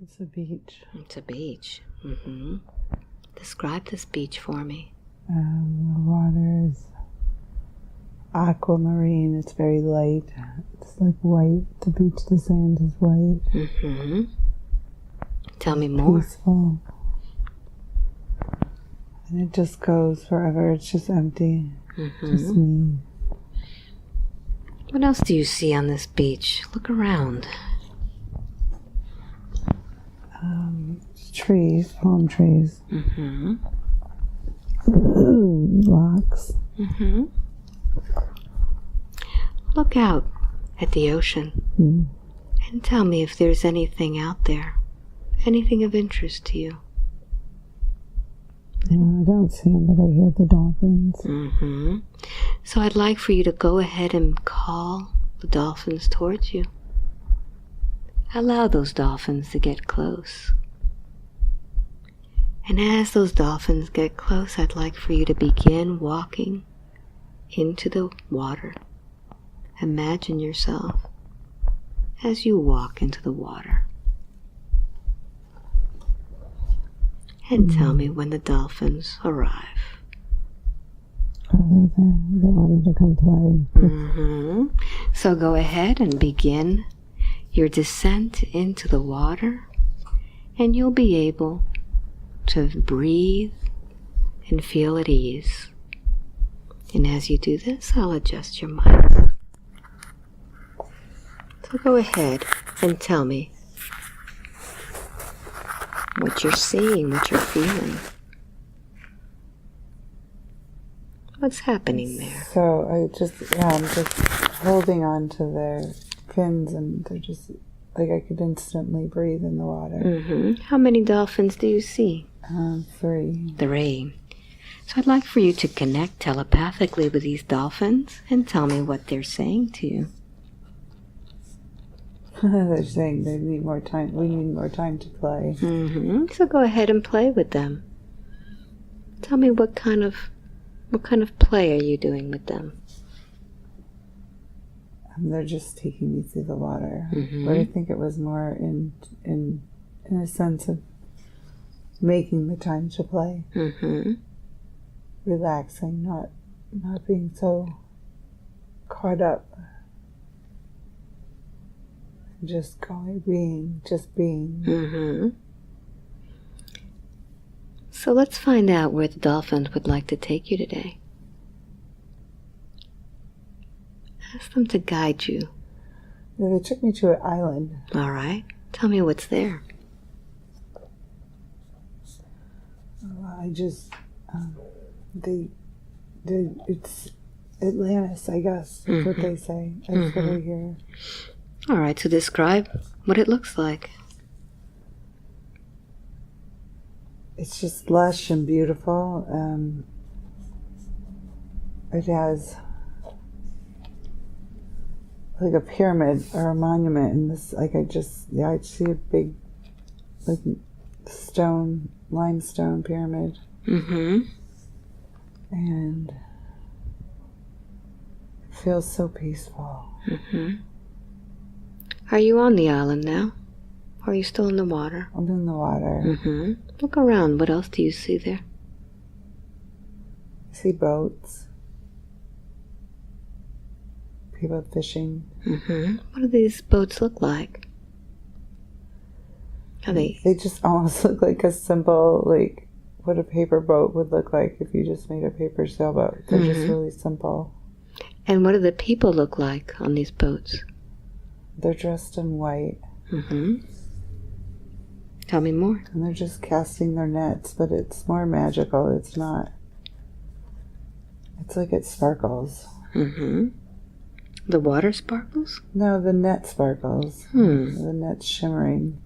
It's a beach. It's a beach. Describe this beach for me. The water is aquamarine. It's very light. It's like white. The beach, the sand is white. Tell me more. Peaceful. And it just goes forever. It's just empty. Just me. What else do you see on this beach? Look around. Trees, palm trees. Rocks. Look out at the ocean and tell me if there's anything out there, anything of interest to you. I don't see them, but I hear the dolphins. So I'd like for you to go ahead and call the dolphins towards you. Allow those dolphins to get close. And as those dolphins get close, I'd like for you to begin walking into the water. Imagine yourself as you walk into the water. And tell me when the dolphins arrive. Oh, they're ready to come play. So go ahead and begin your descent into the water, and you'll be able to breathe and feel at ease. And as you do this, I'll adjust your mic. So go ahead and tell me what you're seeing, what you're feeling. What's happening there? So I'm just holding on to their fins, and they're just like I could instantly breathe in the water. How many dolphins do you see? 3. 3. So I'd like for you to connect telepathically with these dolphins and tell me what they're saying to you. They're saying they need more time. We need more time to play. So go ahead and play with them. Tell me what kind of play are you doing with them? They're just taking me through the water. But I think it was more in a sense of making the time to play. Relaxing, not being so caught up. Just being. So let's find out where the dolphins would like to take you today. Ask them to guide you. They took me to an island. All right. Tell me what's there. It's Atlantis, I guess. That's what they say. That's what I hear. All right, so describe what it looks like. It's just lush and beautiful. It has like a pyramid or a monument in this. Like I see a big, like limestone pyramid. And it feels so peaceful. Are you on the island now? Or are you still in the water? I'm in the water. Look around. What else do you see there? I see boats. People fishing. What do these boats look like? Are they? They just almost look like a simple, like what a paper boat would look like if you just made a paper sailboat. They're just really simple. And what do the people look like on these boats? They're dressed in white. Tell me more. And they're just casting their nets, but it's more magical. It's not. It's like it sparkles. The water sparkles? No, the net sparkles. The net's shimmering.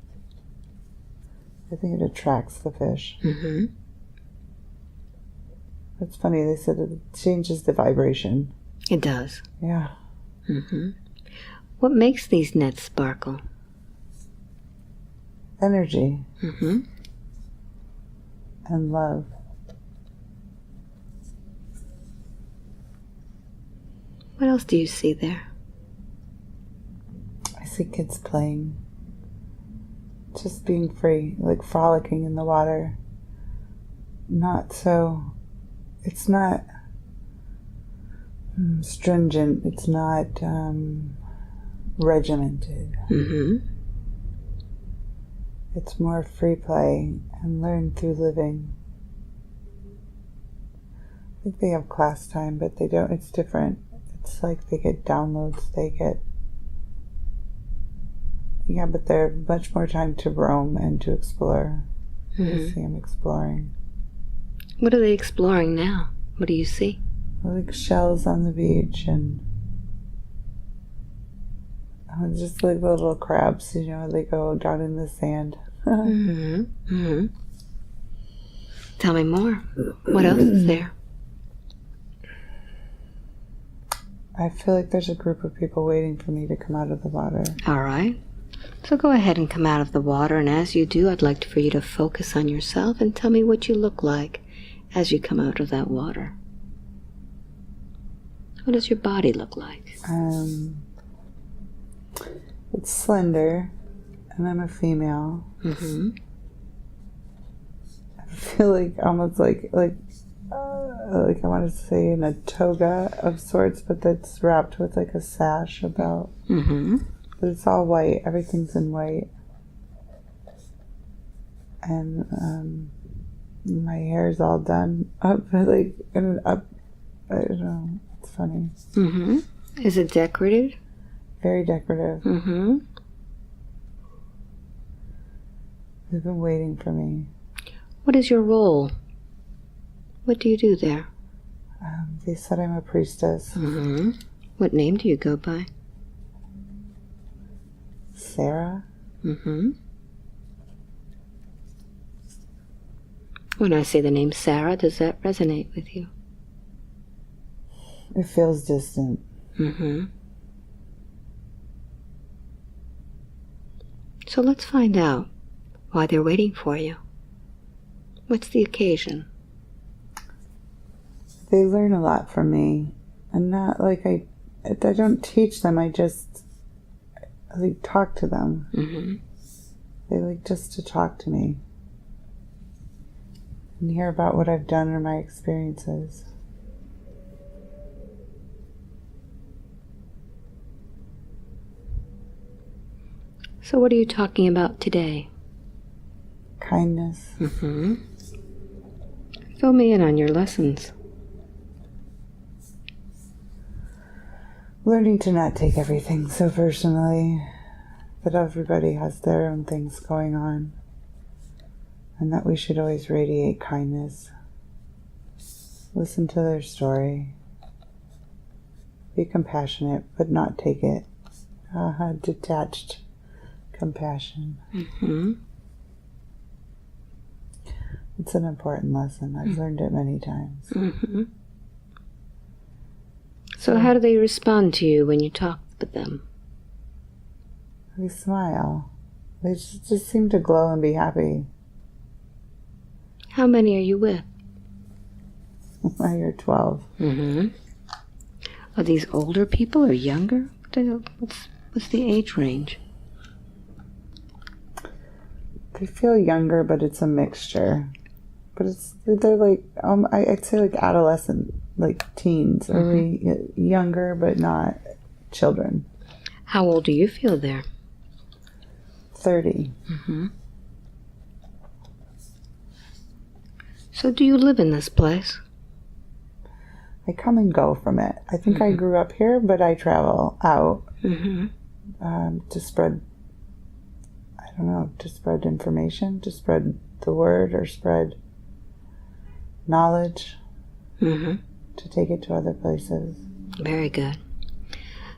I think it attracts the fish. It's funny, they said it changes the vibration. It does. Yeah. What makes these nets sparkle? Energy. And love. What else do you see there? I see kids playing. just being free, like frolicking in the water. Not so, it's not stringent, it's not regimented. It's more free play and learn through living. I think they have class time, but they don't, it's different. It's like they get downloads, but they're much more time to roam and to explore. I see them exploring. What are they exploring now? What do you see? Like shells on the beach and just like little crabs, you know, they go down in the sand. Tell me more. What else is there? I feel like there's a group of people waiting for me to come out of the water. All right. So go ahead and come out of the water, and as you do, I'd like for you to focus on yourself and tell me what you look like as you come out of that water. What does your body look like? It's slender, and I'm a female. I feel like almost like I want to say in a toga of sorts, but that's wrapped with like a sash about. But it's all white. Everything's in white, and my hair's all done up, like up. I don't know. It's funny. Is it decorated? Very decorative. They've been waiting for me. What is your role? What do you do there? They said I'm a priestess. What name do you go by? Sarah. When I say the name Sarah, does that resonate with you? It feels distant. So let's find out why they're waiting for you. What's the occasion? They learn a lot from me, and not like I don't teach them. I like talk to them. They like just to talk to me and hear about what I've done or my experiences. So what are you talking about today? Kindness. Fill me in on your lessons. Learning to not take everything so personally, that everybody has their own things going on, and that we should always radiate kindness. Listen to their story. Be compassionate, but not take it. Detached compassion. It's an important lesson. I've learned it many times. So how do they respond to you when you talk with them? They smile. They just seem to glow and be happy. How many are you with? You're 12. Are these older people or younger? What's the age range? They feel younger, but it's a mixture. But they're like, I'd say like adolescent, like teens, early, younger, but not children. How old do you feel there? 30. So do you live in this place? I come and go from it. I think I grew up here, but I travel out to spread, I don't know, to spread information, to spread the word, or spread knowledge, to take it to other places. Very good.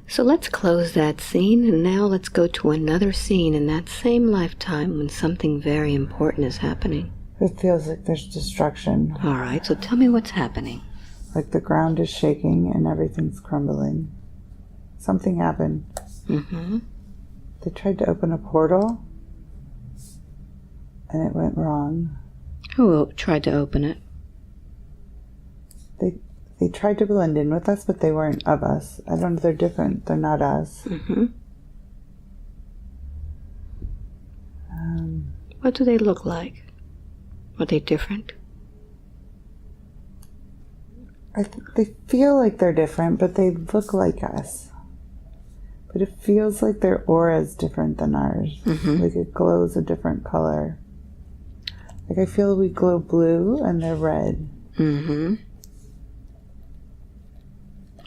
So let's close that scene, and now let's go to another scene in that same lifetime when something very important is happening. It feels like there's destruction. All right, so tell me what's happening. Like the ground is shaking and everything's crumbling. Something happened. They tried to open a portal, and it went wrong. Who tried to open it? They tried to blend in with us, but they weren't of us. I don't know, they're different. They're not us. What do they look like? Are they different? They feel like they're different, but they look like us. But it feels like their aura is different than ours. Like it glows a different color. Like I feel we glow blue and they're red.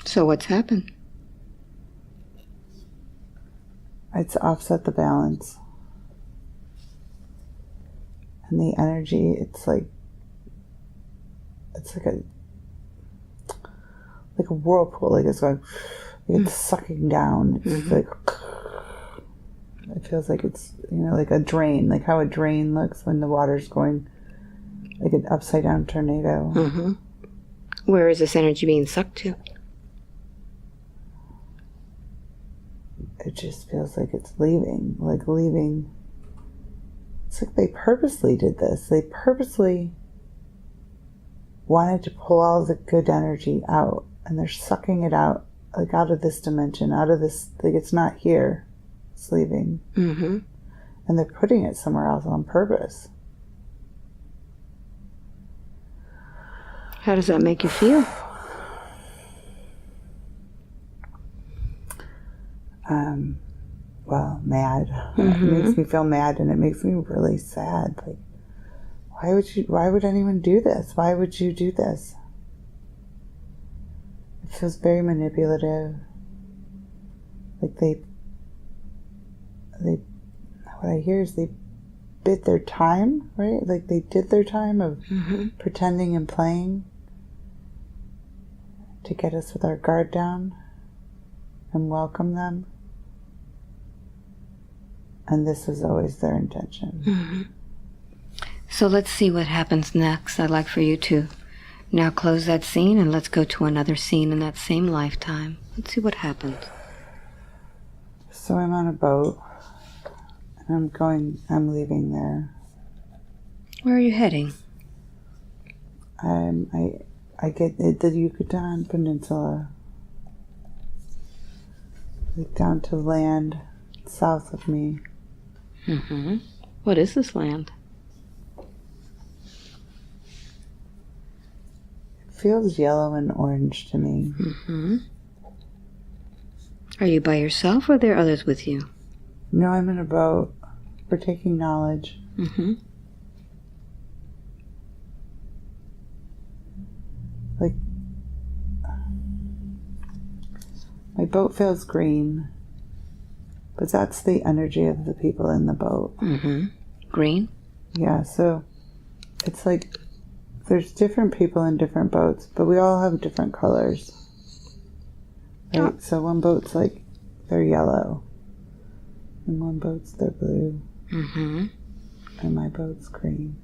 So what's happened? It's offset the balance. And the energy, it's like a whirlpool, like it's going, it's sucking down. It's like, it feels like it's, like a drain, like how a drain looks when the water's going, like an upside down tornado. Where is this energy being sucked to? It just feels like it's leaving. It's like they purposely did this. They purposely wanted to pull all the good energy out, and they're sucking it out, like out of this dimension, out of this, like it's not here, it's leaving. And they're putting it somewhere else on purpose. How does that make you feel? Well, mad. It makes me feel mad, and it makes me really sad. Like, why would anyone do this? Why would you do this? It feels very manipulative. Like what I hear is they bid their time, right? Like they did their time of pretending and playing to get us with our guard down and welcome them. And this was always their intention. So let's see what happens next. I'd like for you to now close that scene and let's go to another scene in that same lifetime. Let's see what happens. So I'm on a boat and I'm leaving there. Where are you heading? I get the Yucatan Peninsula, like down to land south of me. What is this land? It feels yellow and orange to me. Are you by yourself or are there others with you? No, I'm in a boat. We're taking knowledge. Like, my boat feels green, but that's the energy of the people in the boat. Green? Yeah, so it's like there's different people in different boats, but we all have different colors. Right? So one boat's like, they're yellow. And one boat's they're blue. And my boat's green.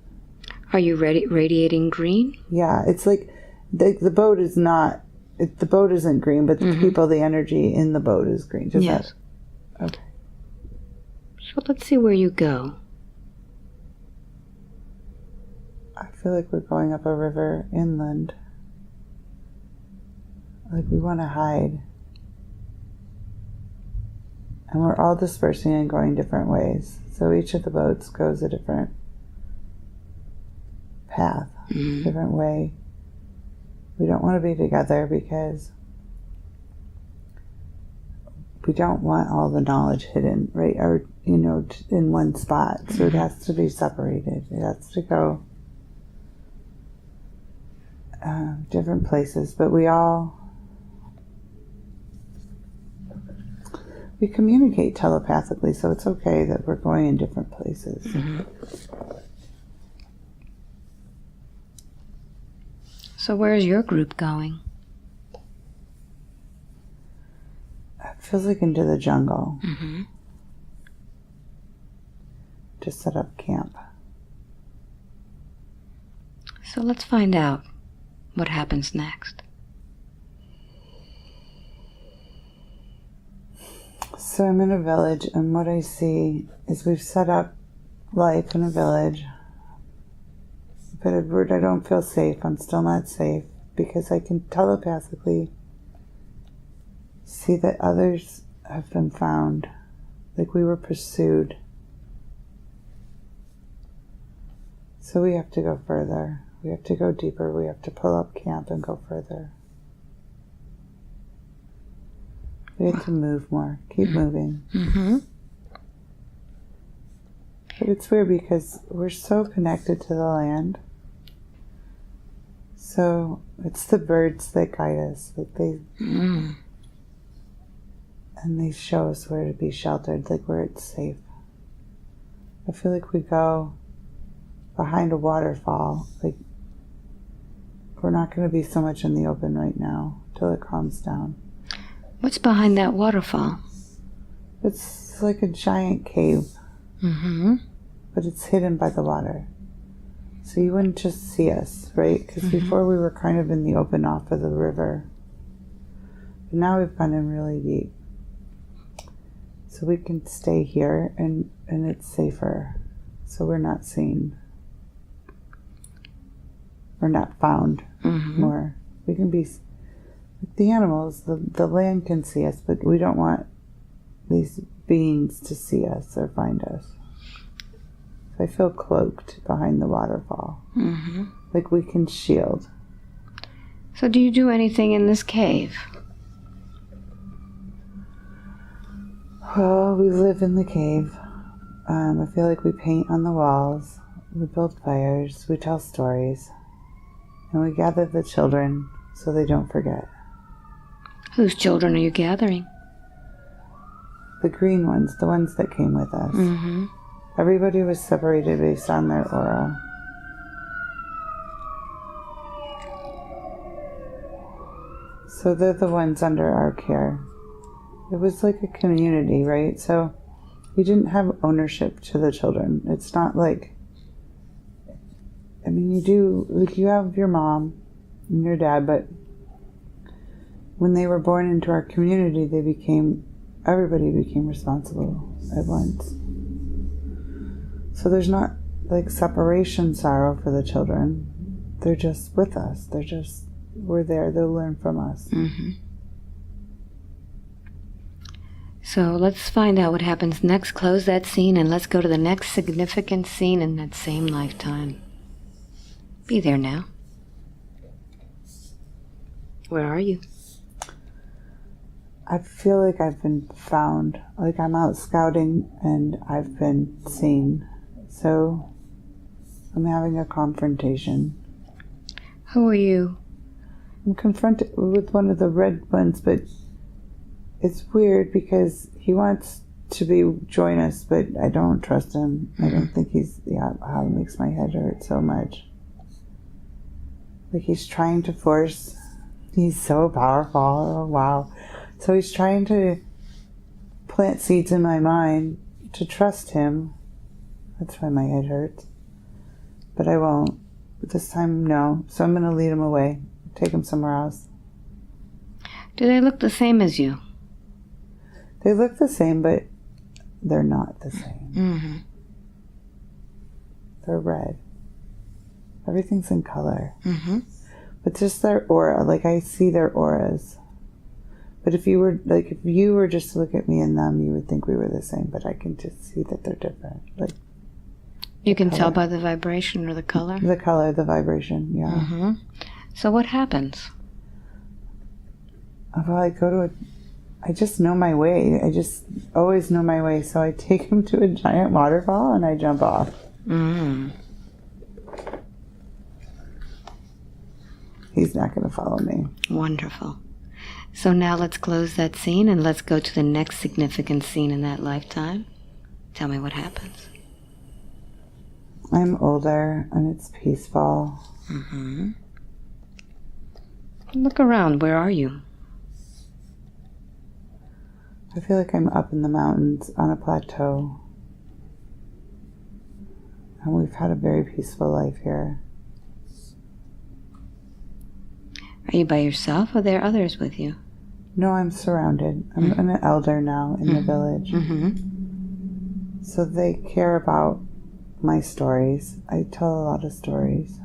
Are you radiating green? Yeah, it's like the boat is not, the boat isn't green, but the people, the energy in the boat is green. Yes. Okay. So let's see where you go. I feel like we're going up a river inland. Like we want to hide. And we're all dispersing and going different ways. So each of the boats goes a different path, different way. We don't want to be together because we don't want all the knowledge hidden, right? Or, in one spot. So it has to be separated. It has to go different places. But we communicate telepathically, so it's okay that we're going in different places. So where is your group going? It feels like into the jungle. To set up camp. So let's find out what happens next. So I'm in a village, and what I see is we've set up life in a village. But I don't feel safe. I'm still not safe because I can telepathically see that others have been found. Like we were pursued. So we have to go further. We have to go deeper. We have to pull up camp and go further. We have to move more. Keep moving. Mm-hmm. But it's weird because we're so connected to the land. So it's the birds that guide us. Like and they show us where to be sheltered, like where it's safe. I feel like we go behind a waterfall. Like we're not going to be so much in the open right now till it calms down. What's behind that waterfall? It's like a giant cave. Mm-hmm. But it's hidden by the water. So you wouldn't just see us, right? Because before we were kind of in the open off of the river. But now we've gone in really deep. So we can stay here and it's safer. So we're not seen. We're not found more. We can be... The animals, the land can see us, but we don't want these beings to see us or find us. So I feel cloaked behind the waterfall. Mm-hmm. Like we can shield. So do you do anything in this cave? Well, we live in the cave. I feel like we paint on the walls. We build fires. We tell stories. And we gather the children so they don't forget. Whose children are you gathering? The green ones, the ones that came with us. Mm-hmm. Everybody was separated based on their aura. So they're the ones under our care. It was like a community, right? So we didn't have ownership to the children. It's not like, I mean, you do, like you have your mom and your dad, but when they were born into our community, everybody became responsible at once. So there's not like separation sorrow for the children. They're just with us. We're there. They'll learn from us. Mm-hmm. So let's find out what happens next. Close that scene and let's go to the next significant scene in that same lifetime. Be there now. Where are you? I feel like I've been found. Like I'm out scouting and I've been seen. So I'm having a confrontation. Who are you? I'm confronted with one of the red ones, but it's weird because he wants to join us, but I don't trust him. I don't think how it makes my head hurt so much. Like he's trying to force, he's so powerful, oh wow. So he's trying to plant seeds in my mind to trust him. That's why my head hurts. But I won't. This time, no. So I'm going to lead him away. Take him somewhere else. Do they look the same as you? They look the same, but they're not the same. Mm-hmm. They're red. Everything's in color. Mm-hmm. But just their aura. Like I see their auras. But if you were just to look at me and them, you would think we were the same. But I can just see that they're different. Like you can tell by the vibration or the color? The color, the vibration, yeah. Mm-hmm. So what happens? Well, I just know my way. I just always know my way. So I take him to a giant waterfall and I jump off. Mm. He's not going to follow me. Wonderful. So now let's close that scene and let's go to the next significant scene in that lifetime. Tell me what happens. I'm older and it's peaceful. Mm-hmm. Look around. Where are you? I feel like I'm up in the mountains on a plateau. And we've had a very peaceful life here. Are you by yourself or are there others with you? No, I'm surrounded. I'm an elder now in the village. Mm-hmm. So they care about my stories. I tell a lot of stories.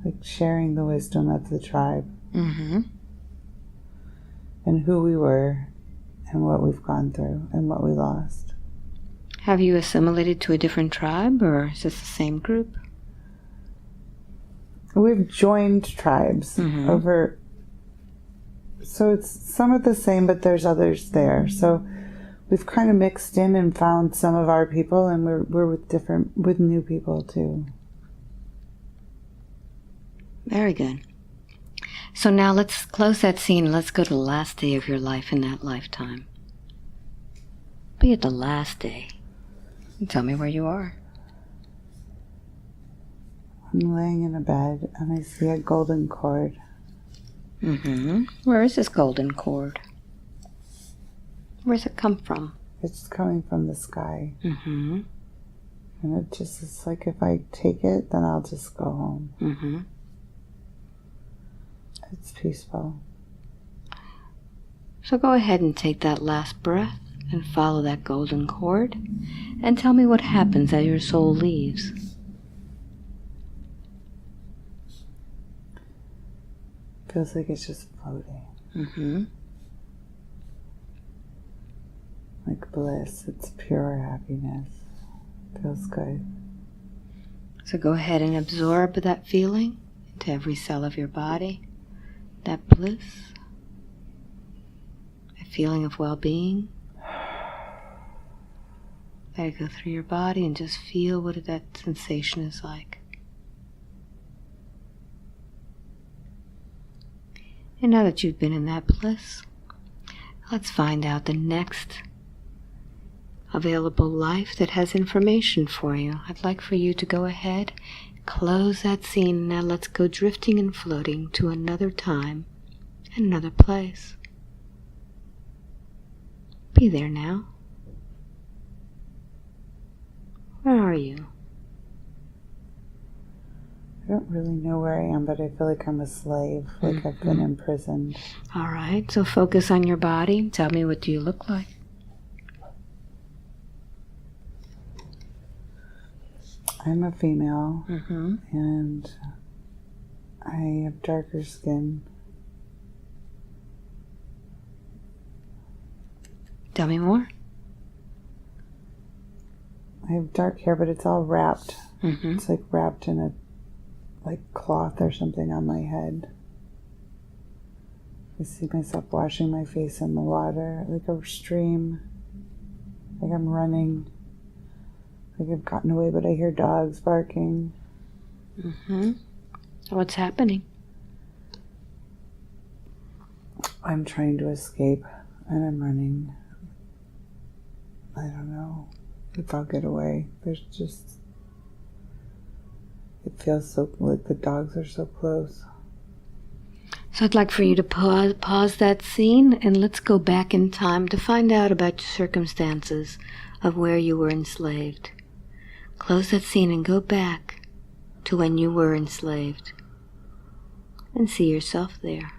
Like sharing the wisdom of the tribe. Mm-hmm. And who we were and what we've gone through and what we lost. Have you assimilated to a different tribe or is this the same group? we've joined tribes over. So it's some of the same, but there's others there. So we've kind of mixed in and found some of our people, and we're with new people too. Very good. So now let's close that scene. Let's go to the last day of your life in that lifetime. Be at the last day. And tell me where you are. I'm laying in a bed and I see a golden cord. Where is this golden cord? Where does it come from? It's coming from the sky. And it's like if I take it, then I'll just go home. It's peaceful. So go ahead and take that last breath and follow that golden cord and tell me what happens as your soul leaves. Feels like it's just floating. Like bliss. It's pure happiness. Feels good. So go ahead and absorb that feeling into every cell of your body. That bliss. A feeling of well-being. Let it go through your body and just feel what that sensation is like. And now that you've been in that bliss, let's find out the next available life that has information for you. I'd like for you to go ahead, close that scene. Now let's go drifting and floating to another time and another place. Be there now. Where are you? I don't really know where I am, but I feel like I'm a slave, like I've been imprisoned. All right, so focus on your body. Tell me, what do you look like? I'm a female, and I have darker skin. Tell me more. I have dark hair, but it's all wrapped. Mm-hmm. It's like wrapped in a cloth or something on my head. I see myself washing my face in the water, like a stream, like I'm running, like I've gotten away, but I hear dogs barking. Mm-hmm. What's happening? I'm trying to escape, and I'm running. I don't know if I'll get away. There's just... It feels so like the dogs are so close. So I'd like for you to pause that scene, and let's go back in time to find out about the circumstances of where you were enslaved. Close that scene and go back to when you were enslaved and see yourself there.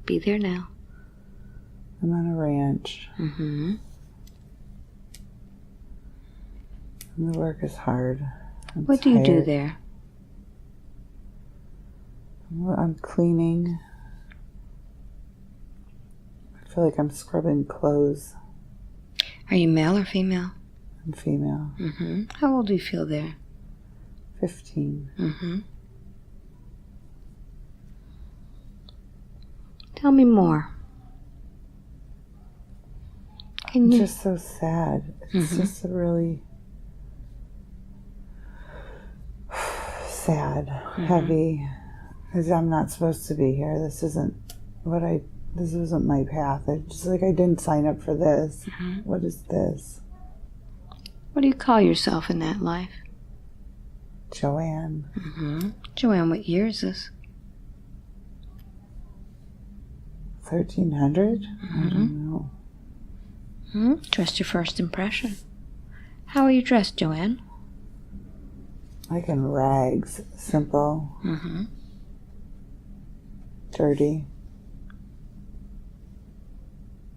Be there now. I'm on a ranch. Mm-hmm. And the work is hard. What do you do there? Well, I'm cleaning. I feel like I'm scrubbing clothes. Are you male or female? I'm female. Mm-hmm. How old do you feel there? 15. Mm-hmm. Tell me more. It's just so sad. It's just a really sad, heavy, because I'm not supposed to be here. This isn't my path. It's just like I didn't sign up for this. What is this? What do you call yourself in that life? Joanne. Joanne, what year is this? 1300? I don't know. Dressed your first impression. How are you dressed, Joanne? Like in rags. Simple. Dirty.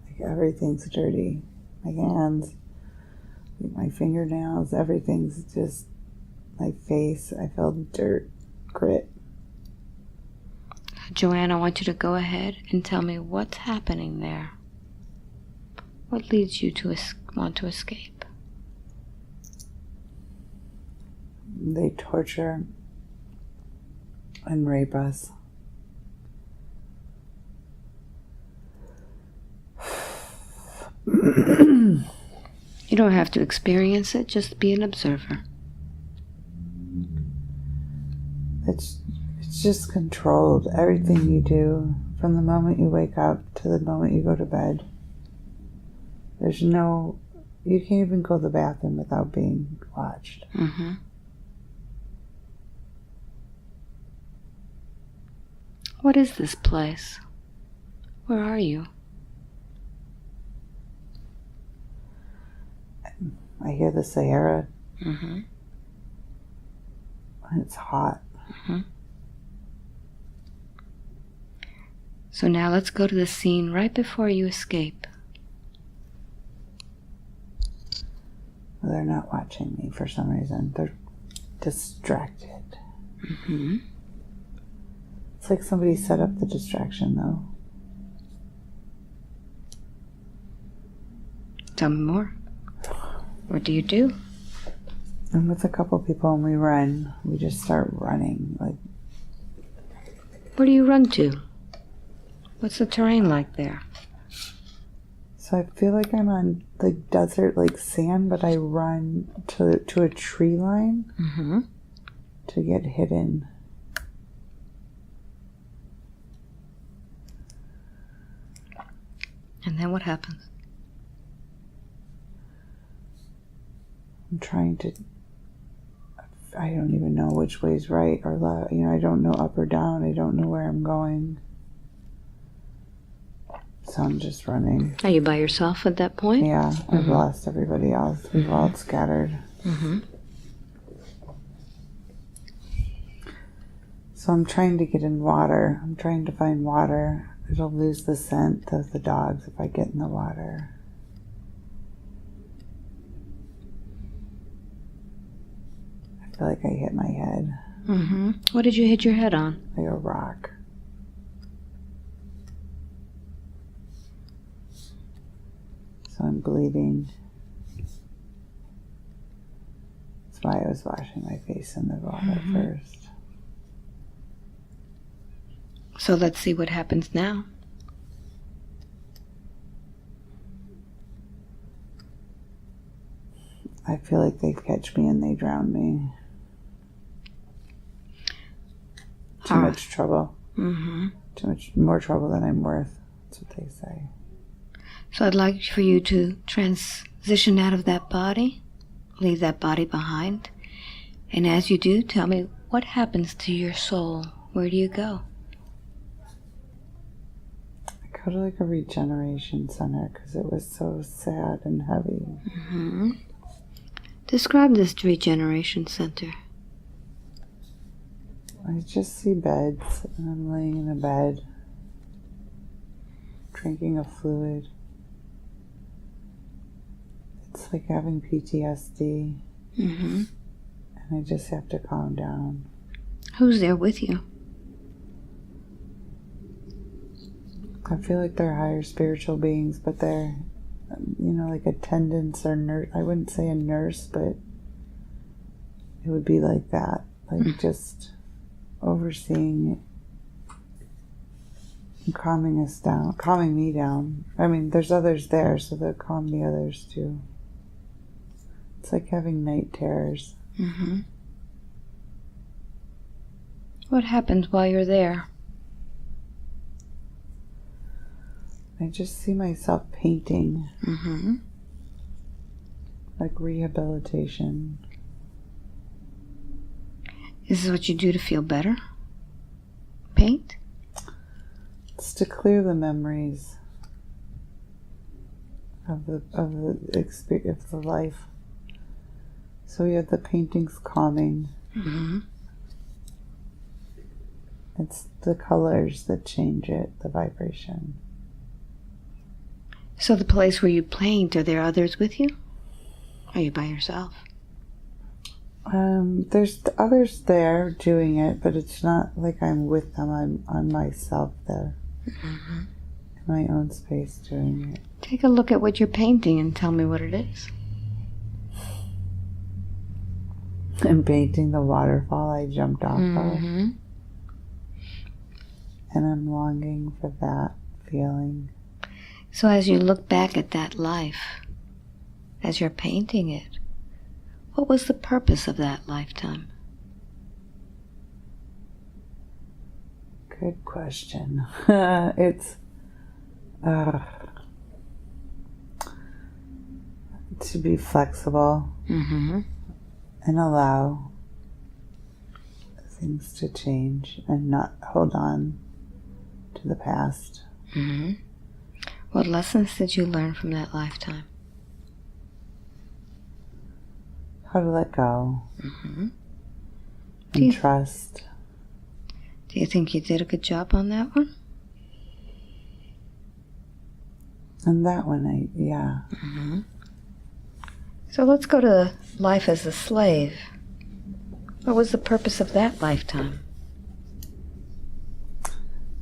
Like everything's dirty. My hands, like my fingernails, everything's just, my face, I feel dirt, grit. Joanne, I want you to go ahead and tell me what's happening there. What leads you to want to escape? They torture and rape us. You don't have to experience it, just be an observer. It's just controlled. Everything you do, from the moment you wake up to the moment you go to bed. There's no... You can't even go to the bathroom without being watched. Mm-hmm. What is this place? Where are you? I hear the Sahara. Mm-hmm. And it's hot. Mm-hmm. So now let's go to the scene right before you escape. Well, they're not watching me for some reason. They're distracted. Mm-hmm. It's like somebody set up the distraction, though. Tell me more. What do you do? I'm with a couple people and we run. We just start running. Like, Where do you run to? What's the terrain like there? so I feel like I'm on like desert, like sand, but I run to a tree line Mm-hmm. to get hidden. And then what happens? I'm trying to... I don't even know which way's right or left. You know, I don't know up or down. I don't know where I'm going. So I'm just running. Are you by yourself at that point? Yeah, I've lost everybody else. We've all scattered. Mm-hmm. So I'm trying to get in water. I'm trying to find water. It'll lose the scent of the dogs if I get in the water. I feel like I hit my head. Mm-hmm. What did you hit your head on? Like a rock. So I'm bleeding. That's why I was washing my face in the water first. So let's see what happens now. I feel like they catch me and they drown me. Too much trouble. Mm-hmm. Too much more trouble than I'm worth. That's what they say. So I'd like for you to transition out of that body, leave that body behind, and as you do, tell me what happens to your soul. Where do you go? I go to like a regeneration center because it was so sad and heavy. Mm-hmm. Describe this regeneration center. I just see beds and I'm laying in a bed, drinking a fluid. It's like having PTSD. Mm-hmm. And I just have to calm down. Who's there with you? I feel like they're higher spiritual beings, but they're, you know, like attendants or nurse. I wouldn't say a nurse, but it would be like that. Like just overseeing and calming us down, calming me down. I mean, there's others there, so they'll calm the others too. It's like having night terrors. Mm-hmm. What happens while you're there? I just see myself painting, Mm-hmm. like rehabilitation. Is this what you do to feel better? Paint? It's to clear the memories of the experience of the life. So we have the paintings calming. Mm-hmm. It's the colors that change it, the vibration. So the place where you paint, are there others with you? Are you by yourself? There's others there doing it, but it's not like I'm with them. I'm on myself there. Mm-hmm. In my own space doing it. Take a look at what you're painting and tell me what it is. I'm painting the waterfall I jumped off of. Mm-hmm. And I'm longing for that feeling. So as you look back at that life, as you're painting it, what was the purpose of that lifetime? Good question. It's to be flexible Mm-hmm. and allow things to change and not hold on to the past. Mm-hmm. What lessons did you learn from that lifetime? How to let go Mm-hmm. and trust. Do you think you did a good job on that one? And that one, yeah. Mm-hmm. So let's go to life as a slave. What was the purpose of that lifetime?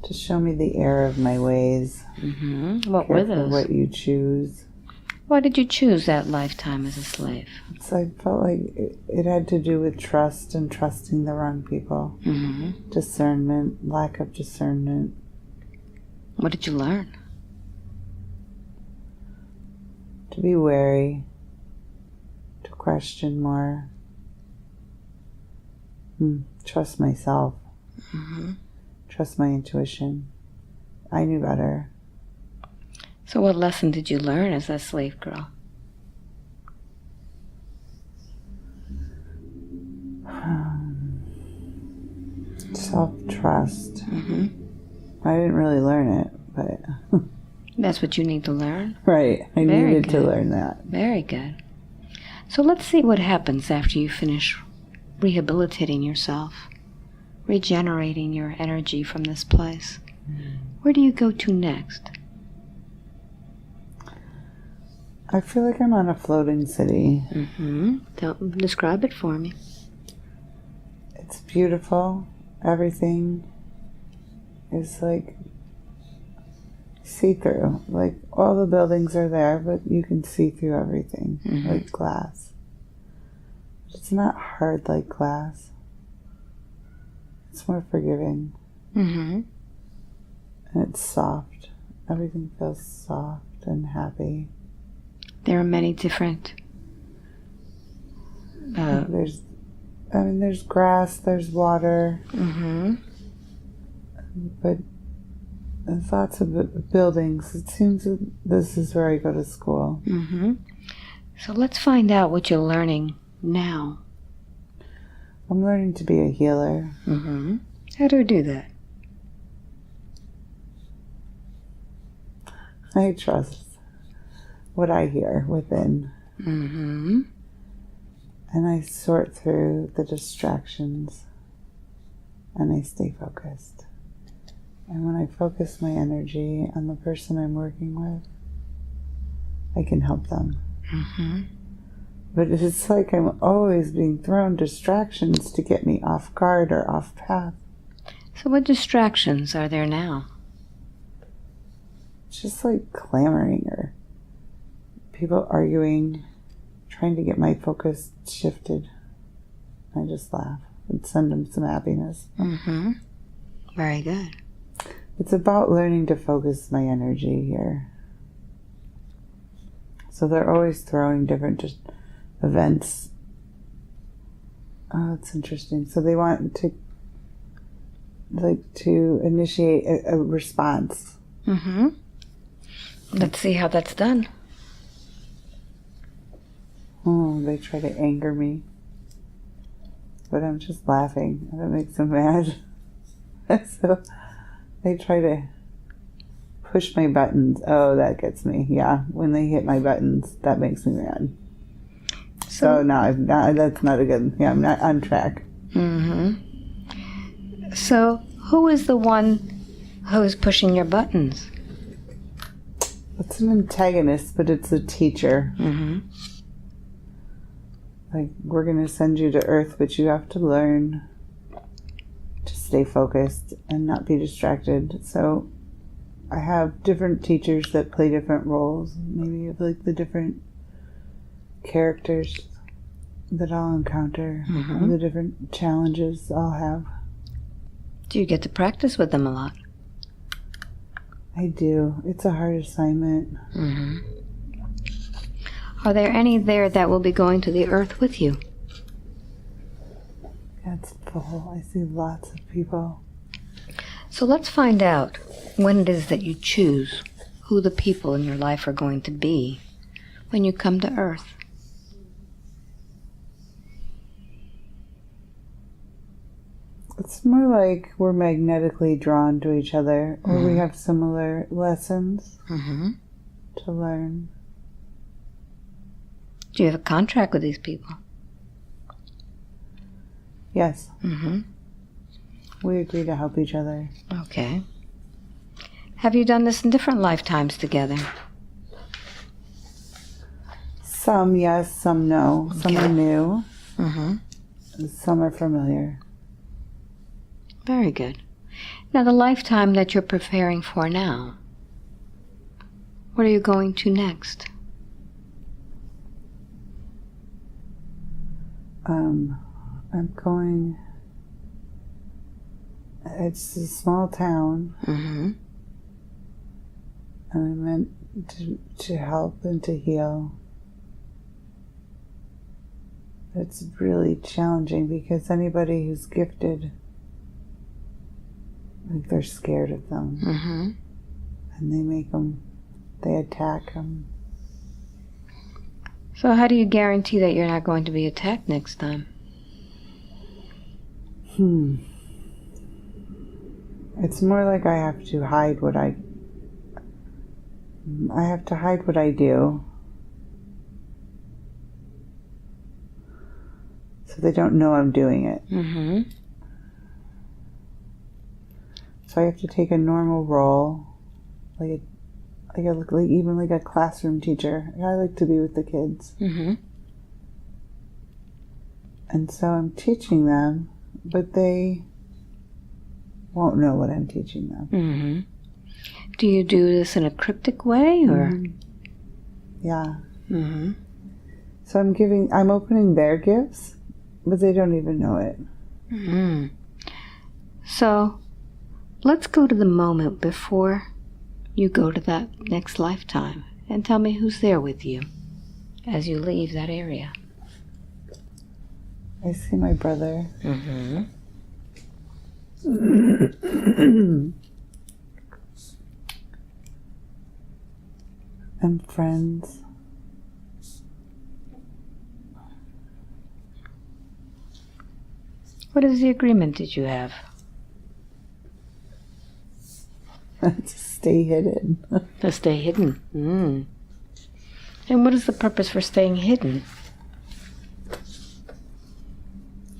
To show me the error of my ways. Mm-hmm. What were Careful those? what you choose. Why did you choose that lifetime as a slave? So I felt like it had to do with trust and trusting the wrong people. Mm-hmm. Discernment, lack of discernment. What did you learn? To be wary. To question more. Trust myself. Mm-hmm. Trust my intuition. I knew better. So what lesson did you learn as a slave girl? Self-trust. Mm-hmm. I didn't really learn it, but... That's what you need to learn? Right. I Very needed to good. learn that. Very good. So let's see what happens after you finish rehabilitating yourself, regenerating your energy from this place. Where do you go to next? I feel like I'm on a floating city. Mm-hmm. Don't describe it for me. It's beautiful. Everything is like see-through. Like all the buildings are there, but you can see through everything, like glass. It's not hard like glass. It's more forgiving. Mm-hmm. And it's soft. Everything feels soft and happy. There are many different... There's grass, there's water, Mm-hmm. but there's lots of buildings. It seems that this is where I go to school. Mm-hmm. So let's find out what you're learning now. I'm learning to be a healer. Mm-hmm. How do you do that? I trust what I hear within. Mm-hmm. And I sort through the distractions and I stay focused. And when I focus my energy on the person I'm working with, I can help them. Mm-hmm. But it's like I'm always being thrown distractions to get me off guard or off path. So what distractions are there now? It's just like clamoring or people arguing, trying to get my focus shifted. I just laugh and send them some happiness. Mm-hmm. Very good. It's about learning to focus my energy here. So they're always throwing different events. Oh, it's interesting. So they want to initiate a response. Mm-hmm. Let's see how that's done. Oh, they try to anger me. But I'm just laughing. That makes them mad. So they try to push my buttons. Oh, that gets me. Yeah, when they hit my buttons, that makes me mad. So now that's not a good... Yeah, I'm not on track. Mm-hmm. So who is the one who is pushing your buttons? It's an antagonist, but it's a teacher. Mm-hmm. Like, we're going to send you to Earth, but you have to learn to stay focused and not be distracted. So I have different teachers that play different roles. Maybe of like the different characters that I'll encounter, Mm-hmm. the different challenges I'll have. Do you get to practice with them a lot? I do. It's a hard assignment. Mm-hmm. Are there any there that will be going to the earth with you? Yeah, it's full. I see lots of people. So let's find out when it is that you choose who the people in your life are going to be when you come to earth. It's more like we're magnetically drawn to each other, or we have similar lessons to learn. Do you have a contract with these people? Yes. Mm-hmm. We agree to help each other. Okay. Have you done this in different lifetimes together? Some yes, some no. Some are new. Some are familiar. Very good. Now, the lifetime that you're preparing for now, what are you going to next? I'm going... It's a small town. And I meant to help and to heal. It's really challenging because anybody who's gifted, like, they're scared of them. And they attack them. So how do you guarantee that you're not going to be attacked next time? It's more like I have to hide what I have to hide what I do. So they don't know I'm doing it. So I have to take a normal role, even like a classroom teacher. I like to be with the kids. And so I'm teaching them, but they won't know what I'm teaching them. Do you do this in a cryptic way, or? Yeah. So I'm opening their gifts, but they don't even know it. So let's go to the moment before you go to that next lifetime and tell me who's there with you as you leave that area. I see my brother. And friends. What is the agreement that you have? To stay hidden. To stay hidden. And what is the purpose for staying hidden?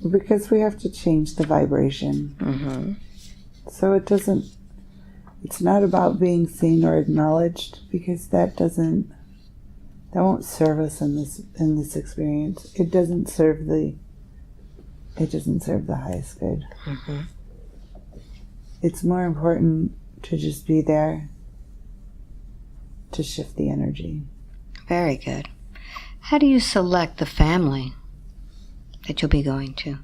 Because we have to change the vibration. So it's not about being seen or acknowledged, because that won't serve us in this experience. It doesn't serve the highest good. It's more important to just be there to shift the energy. Very good. How do you select the family that you'll be going to?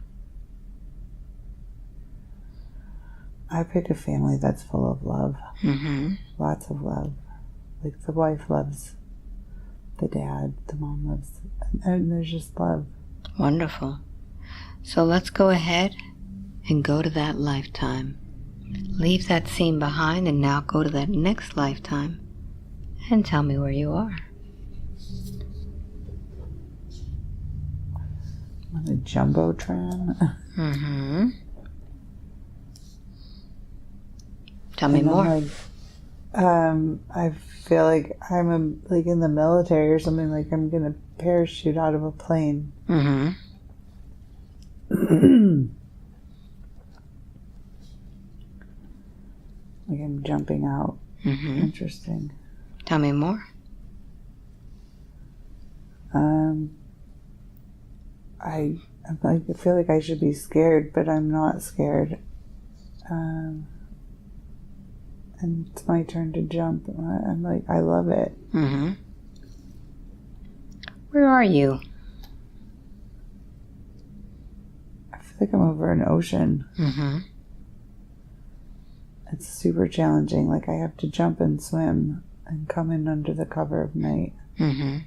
I picked a family that's full of love. Lots of love. Like, the wife loves the dad, the mom loves, and there's just love. Wonderful. So let's go ahead and go to that lifetime. Leave that scene behind and now go to that next lifetime and tell me where you are. On a jumbotron. Tell me more. I feel like I'm like in the military or something, like I'm gonna parachute out of a plane. Like I'm jumping out. Interesting. Tell me more. I feel like I should be scared, but I'm not scared. And it's my turn to jump. I'm like, I love it. Where are you? I feel like I'm over an ocean. It's super challenging. Like, I have to jump and swim and come in under the cover of night. Mm-hmm.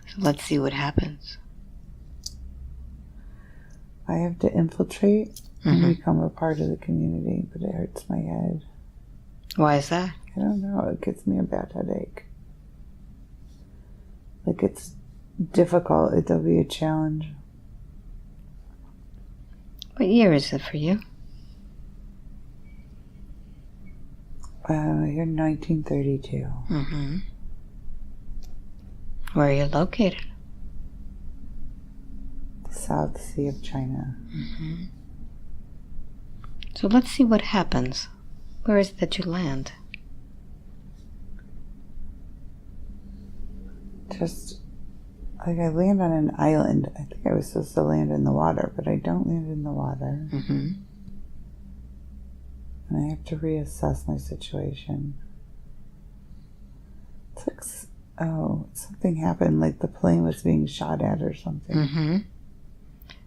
So let's see what happens. I have to infiltrate and become a part of the community, but it hurts my head. Why is that? I don't know. It gives me a bad headache. Like, it's difficult. It'll be a challenge. What year is it for you? You're 1932. Mm-hmm. Where are you located? The South Sea of China. Mm-hmm. So let's see what happens. Where is it that you land? Just, like, I land on an island. I think I was supposed to land in the water, but I don't land in the water. Mm-hmm. And I have to reassess my situation. It's like, something happened, like the plane was being shot at or something. Mm-hmm.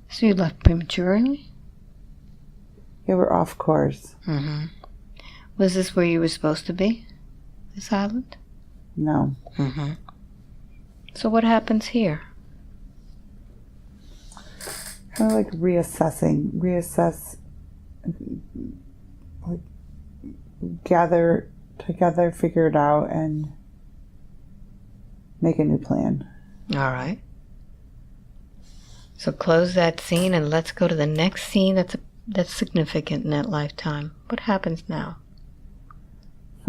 So you left prematurely? Yeah, we're off course. Mm-hmm. Was this where you were supposed to be? This island? No. Mm-hmm. So what happens here? Kind of like reassess, like, gather together, figure it out, and make a new plan. All right. So close that scene and let's go to the next scene that's significant in that lifetime. What happens now?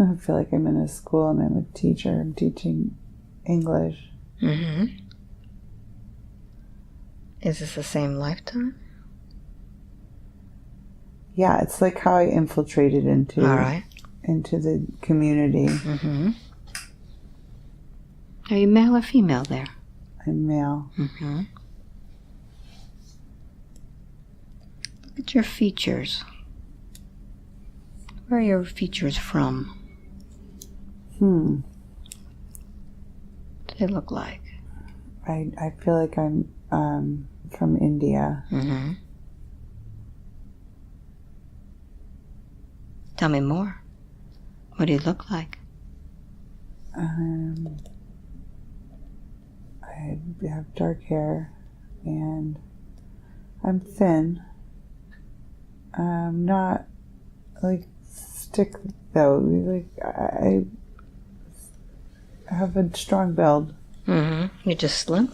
I feel like I'm in a school and I'm a teacher. I'm teaching English. Mm-hmm. Is this the same lifetime? Yeah, it's like how I infiltrated into All right. into the community. Mm-hmm. Are you male or female there? I'm male. Mm-hmm. Look at your features. Where are your features from? What do they look like? I feel like I'm from India. Mm-hmm. Tell me more. What do you look like? I have dark hair and I'm thin. I'm not like stick though. Like I have a strong build. Mm-hmm. You're just slim?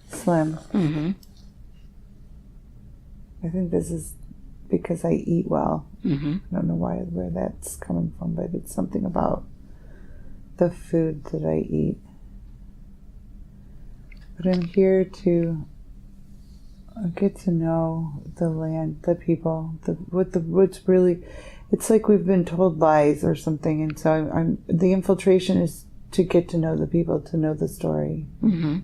Slim. Mm-hmm. I think this is because I eat well. Mm-hmm. I don't know where that's coming from, but it's something about the food that I eat. But I'm here to get to know the land, the people, what's really. It's like we've been told lies or something, and so I'm the infiltration is to get to know the people, to know the story. Mm-hmm.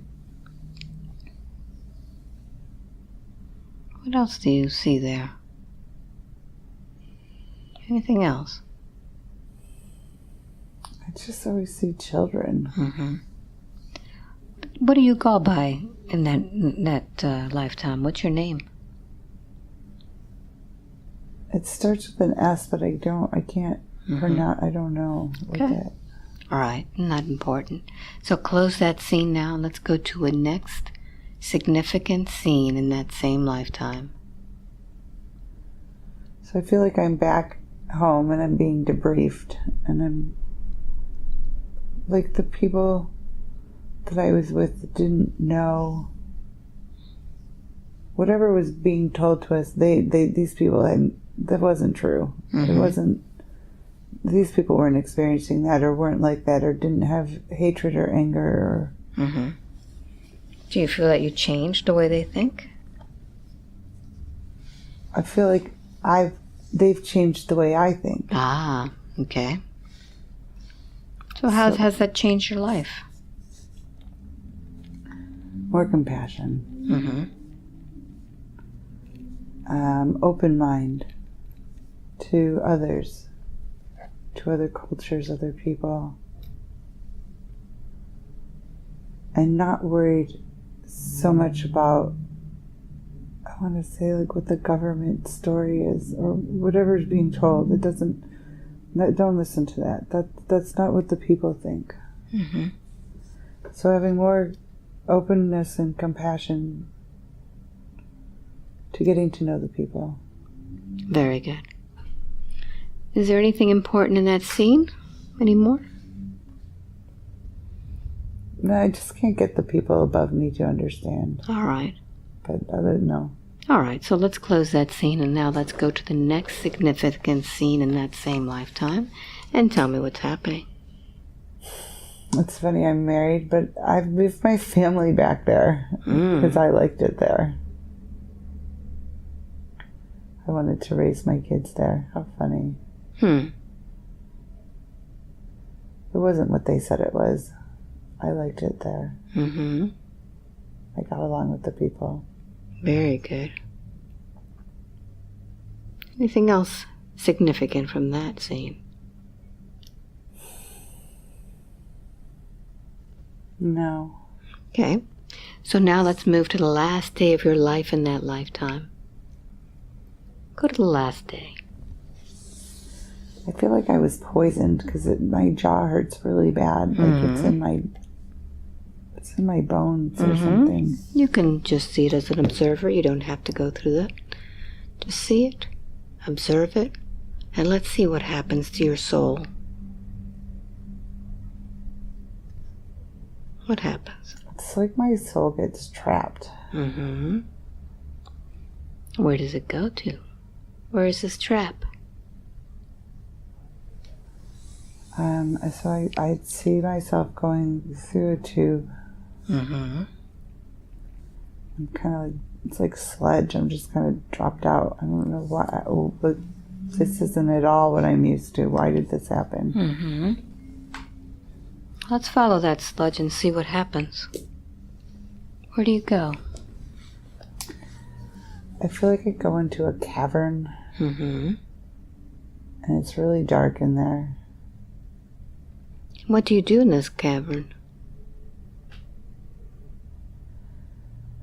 What else do you see there? Anything else? I just always see children. Mm-hmm. What do you go by in that lifetime? What's your name? It starts with an S, but I can't pronounce. I don't know what that. All right, not important. So close that scene now and let's go to a next significant scene in that same lifetime. So I feel like I'm back home and I'm being debriefed, and I'm like the people that I was with didn't know whatever was being told to us. These people that wasn't true. Mm-hmm. It wasn't. These people weren't experiencing that, or weren't like that, or didn't have hatred or anger. Or mm-hmm. Do you feel that you changed the way they think? I feel like they've changed the way I think. Ah, okay. So how has that changed your life? More compassion. Mm-hmm. Open mind to others, to other cultures, other people, and not worried so much about I want to say like what the government story is, or whatever's being told. It doesn't. Don't listen to that. That's not what the people think. Mm-hmm. So having more openness and compassion to getting to know the people. Very good. Is there anything important in that scene anymore? No, I just can't get the people above me to understand. All right. But other no. All right, so let's close that scene, and now let's go to the next significant scene in that same lifetime, and tell me what's happening. It's funny, I'm married, but I've moved my family back there because I liked it there. I wanted to raise my kids there. How funny. It wasn't what they said it was. I liked it there. Mm-hmm. I got along with the people. Very good. Anything else significant from that scene? No. Okay. So now let's move to the last day of your life in that lifetime. Go to the last day. I feel like I was poisoned because my jaw hurts really bad. Like it's in my bones or something. You can just see it as an observer. You don't have to go through that. Just see it, observe it, and let's see what happens to your soul. What happens? It's like my soul gets trapped. Mm-hmm. Where does it go to? Where is this trap? So I see myself going through a tube. I'm kind of like, it's like sludge. I'm just kind of dropped out. I don't know why. But this isn't at all what I'm used to. Why did this happen? Let's follow that sludge and see what happens. Where do you go? I feel like I go into a cavern. And it's really dark in there. What do you do in this cavern?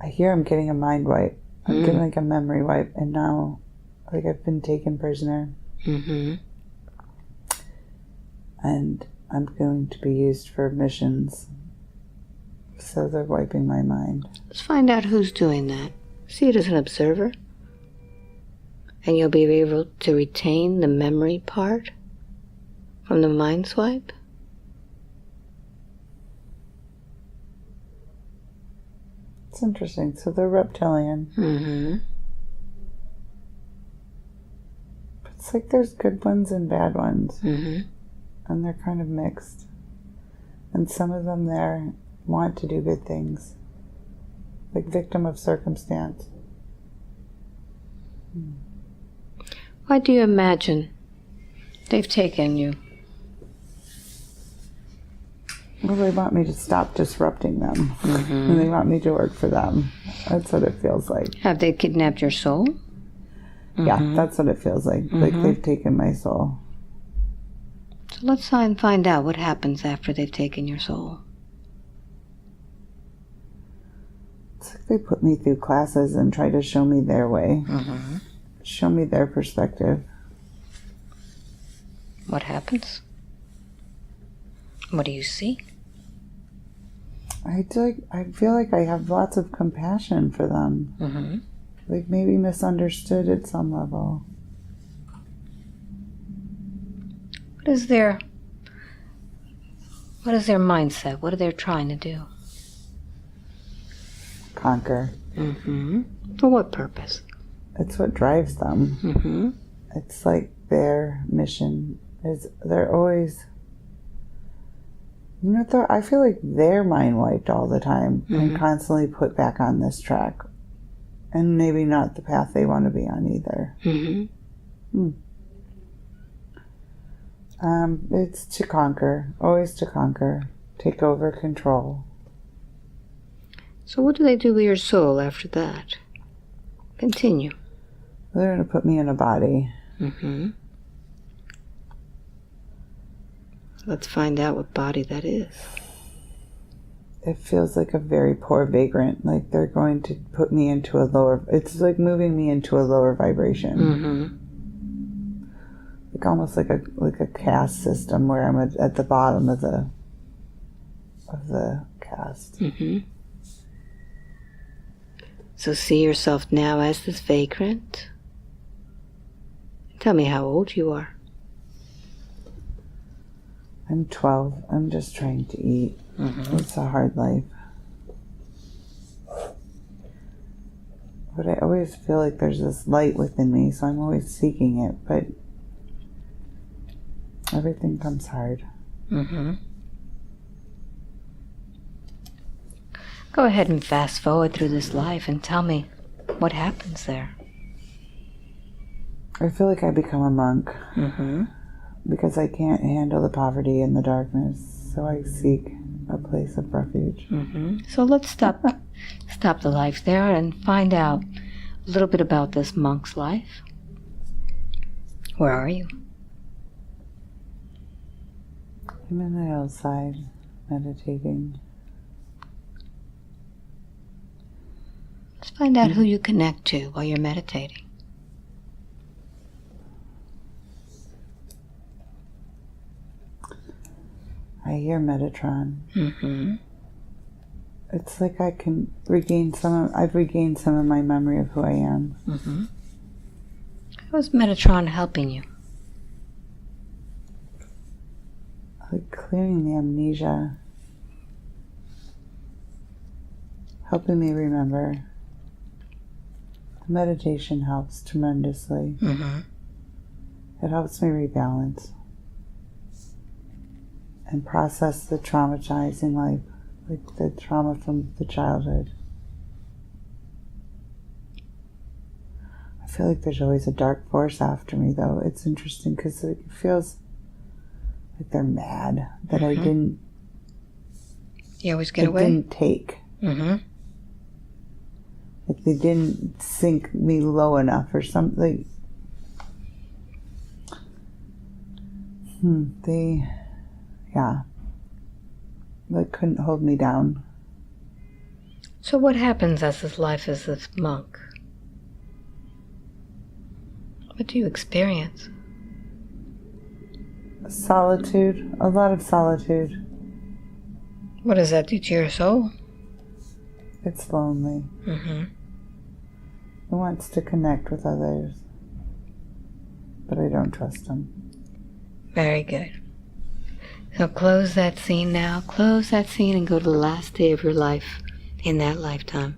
I hear I'm getting a mind wipe. I'm getting like a memory wipe, and now, like I've been taken prisoner. And I'm going to be used for missions. So they're wiping my mind. Let's find out who's doing that. See it as an observer. And you'll be able to retain the memory part from the mind swipe. It's interesting. So they're reptilian. But it's like there's good ones and bad ones. And they're kind of mixed. And some of them there want to do good things. Like victim of circumstance. Why do you imagine they've taken you? Well, they want me to stop disrupting them. And they want me to work for them. That's what it feels like. Have they kidnapped your soul? Yeah, that's what it feels like. Like they've taken my soul. So let's try and find out what happens after they've taken your soul. It's like they put me through classes and try to show me their way. Show me their perspective. What happens? What do you see? I feel like I have lots of compassion for them. Like maybe misunderstood at some level. What is their mindset? What are they trying to do? Conquer. For what purpose? It's what drives them. It's like their mission is, they're always, I feel like they're mind wiped all the time and constantly put back on this track. And maybe not the path they want to be on either. It's to conquer, always to conquer, take over, control. So what do they do with your soul after that? Continue. They're going to put me in a body. Let's find out what body that is. it feels like a very poor vagrant. Like they're going to put me into a lower, it's like moving me into a lower vibration. Mm-hmm. Like almost like a caste system where I'm at the bottom of the caste. Mm-hmm. So see yourself now as this vagrant. Tell me how old you are. I'm 12. I'm just trying to eat. Mm-hmm. It's a hard life. But I always feel like there's this light within me, so I'm always seeking it, but everything comes hard. Mm-hmm. Go ahead and fast forward through this life and tell me what happens there. I feel like I become a monk. Mm-hmm. Because I can't handle the poverty and the darkness, so I seek a place of refuge. Mm-hmm. So let's stop the life there and find out a little bit about this monk's life. Where are you? I'm in the outside, meditating. Let's find out who you connect to while you're meditating. I hear Metatron. Mm-hmm. It's like I can regain I've regained some of my memory of who I am. Mm-hmm. How is Metatron helping you? Like clearing the amnesia. Helping me remember. The meditation helps tremendously. Mm-hmm. It helps me rebalance. And process the traumatizing life, like the trauma from the childhood. I feel like there's always a dark force after me, though. It's interesting because it feels like they're mad that I didn't. You always get away? Didn't take. Mm-hmm. Like they didn't sink me low enough or something. Yeah. They couldn't hold me down. So what happens as this life as this monk? What do you experience? Solitude. A lot of solitude. What does that do to your soul? It's lonely. Mm-hmm. It wants to connect with others. But I don't trust them. Very good. So close that scene now. Close that scene and go to the last day of your life in that lifetime.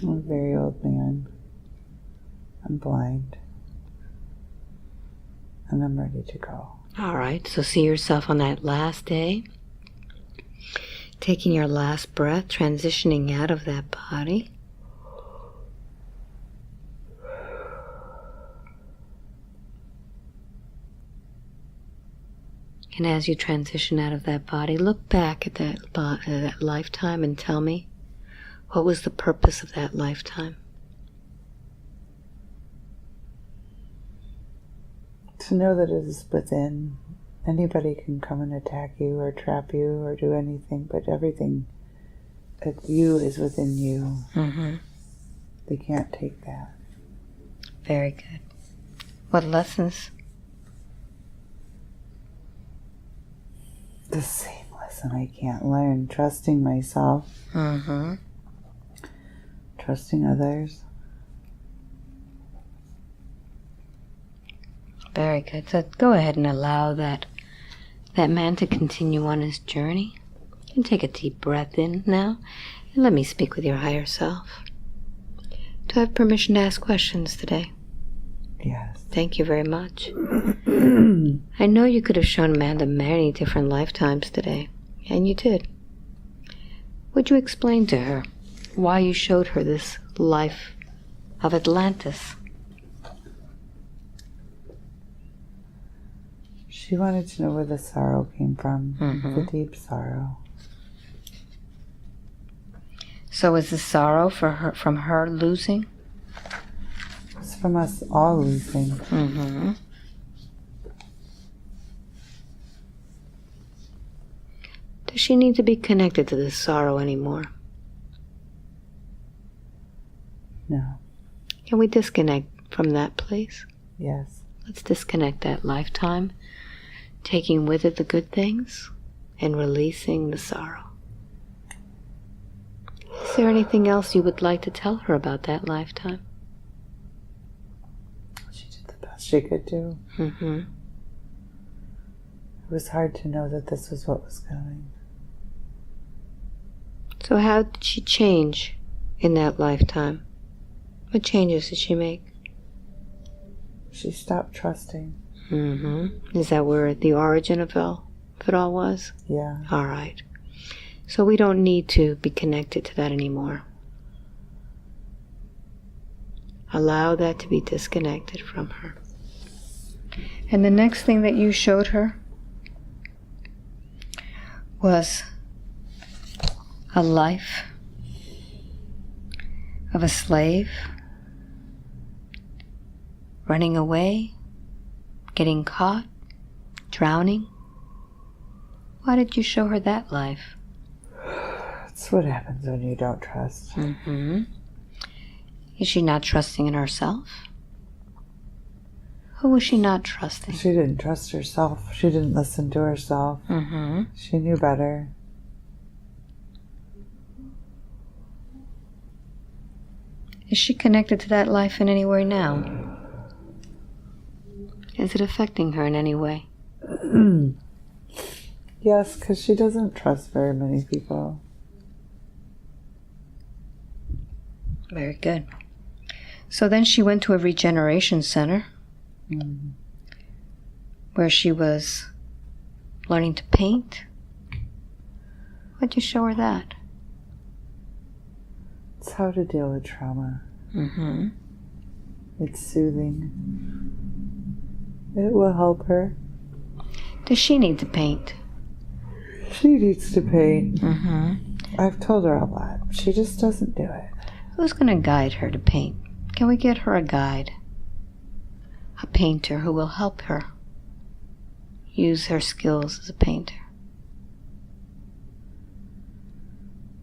I'm a very old man. I'm blind. And I'm ready to go. All right. So see yourself on that last day. Taking your last breath, transitioning out of that body. And as you transition out of that body, look back at that lifetime and tell me, what was the purpose of that lifetime? To know that it is within. Anybody can come and attack you or trap you or do anything, but everything at you is within you. Mm-hmm. They can't take that. Very good. What lessons? The same lesson I can't learn. Trusting myself. Mm-hmm. Trusting others. Very good. So go ahead and allow that man to continue on his journey. And take a deep breath in now. And let me speak with your higher self. Do I have permission to ask questions today? Yes. Thank you very much. I know you could have shown Amanda many different lifetimes today, and you did. Would you explain to her why you showed her this life of Atlantis? She wanted to know where the sorrow came from. Mm-hmm. The deep sorrow. So is the sorrow from her losing? It's from us all losing. Mm-hmm. she need to be connected to this sorrow anymore? No. Can we disconnect from that place? Yes. Let's disconnect that lifetime, taking with it the good things and releasing the sorrow. Is there anything else you would like to tell her about that lifetime? She did the best she could do. Mm-hmm. It was hard to know that this was what was coming. So how did she change in that lifetime? What changes did she make? She stopped trusting. Mm-hmm. Is that where the origin of it all was? Yeah. All right. So we don't need to be connected to that anymore. Allow that to be disconnected from her. And the next thing that you showed her was a life of a slave running away, getting caught, drowning. Why did you show her that life? That's what happens when you don't trust. Mm-hmm. Is she not trusting in herself? Who was she not trusting? She didn't trust herself. She didn't listen to herself. Mm-hmm. She knew better. Is she connected to that life in any way now? Is it affecting her in any way? Yes, because she doesn't trust very many people. Very good. So then she went to a regeneration center where she was learning to paint. Why'd you show her that? It's how to deal with trauma. Mm-hmm. It's soothing. It will help her. Does she need to paint? She needs to paint. Mm-hmm. I've told her a lot. She just doesn't do it. Who's going to guide her to paint? Can we get her a guide? A painter who will help her use her skills as a painter.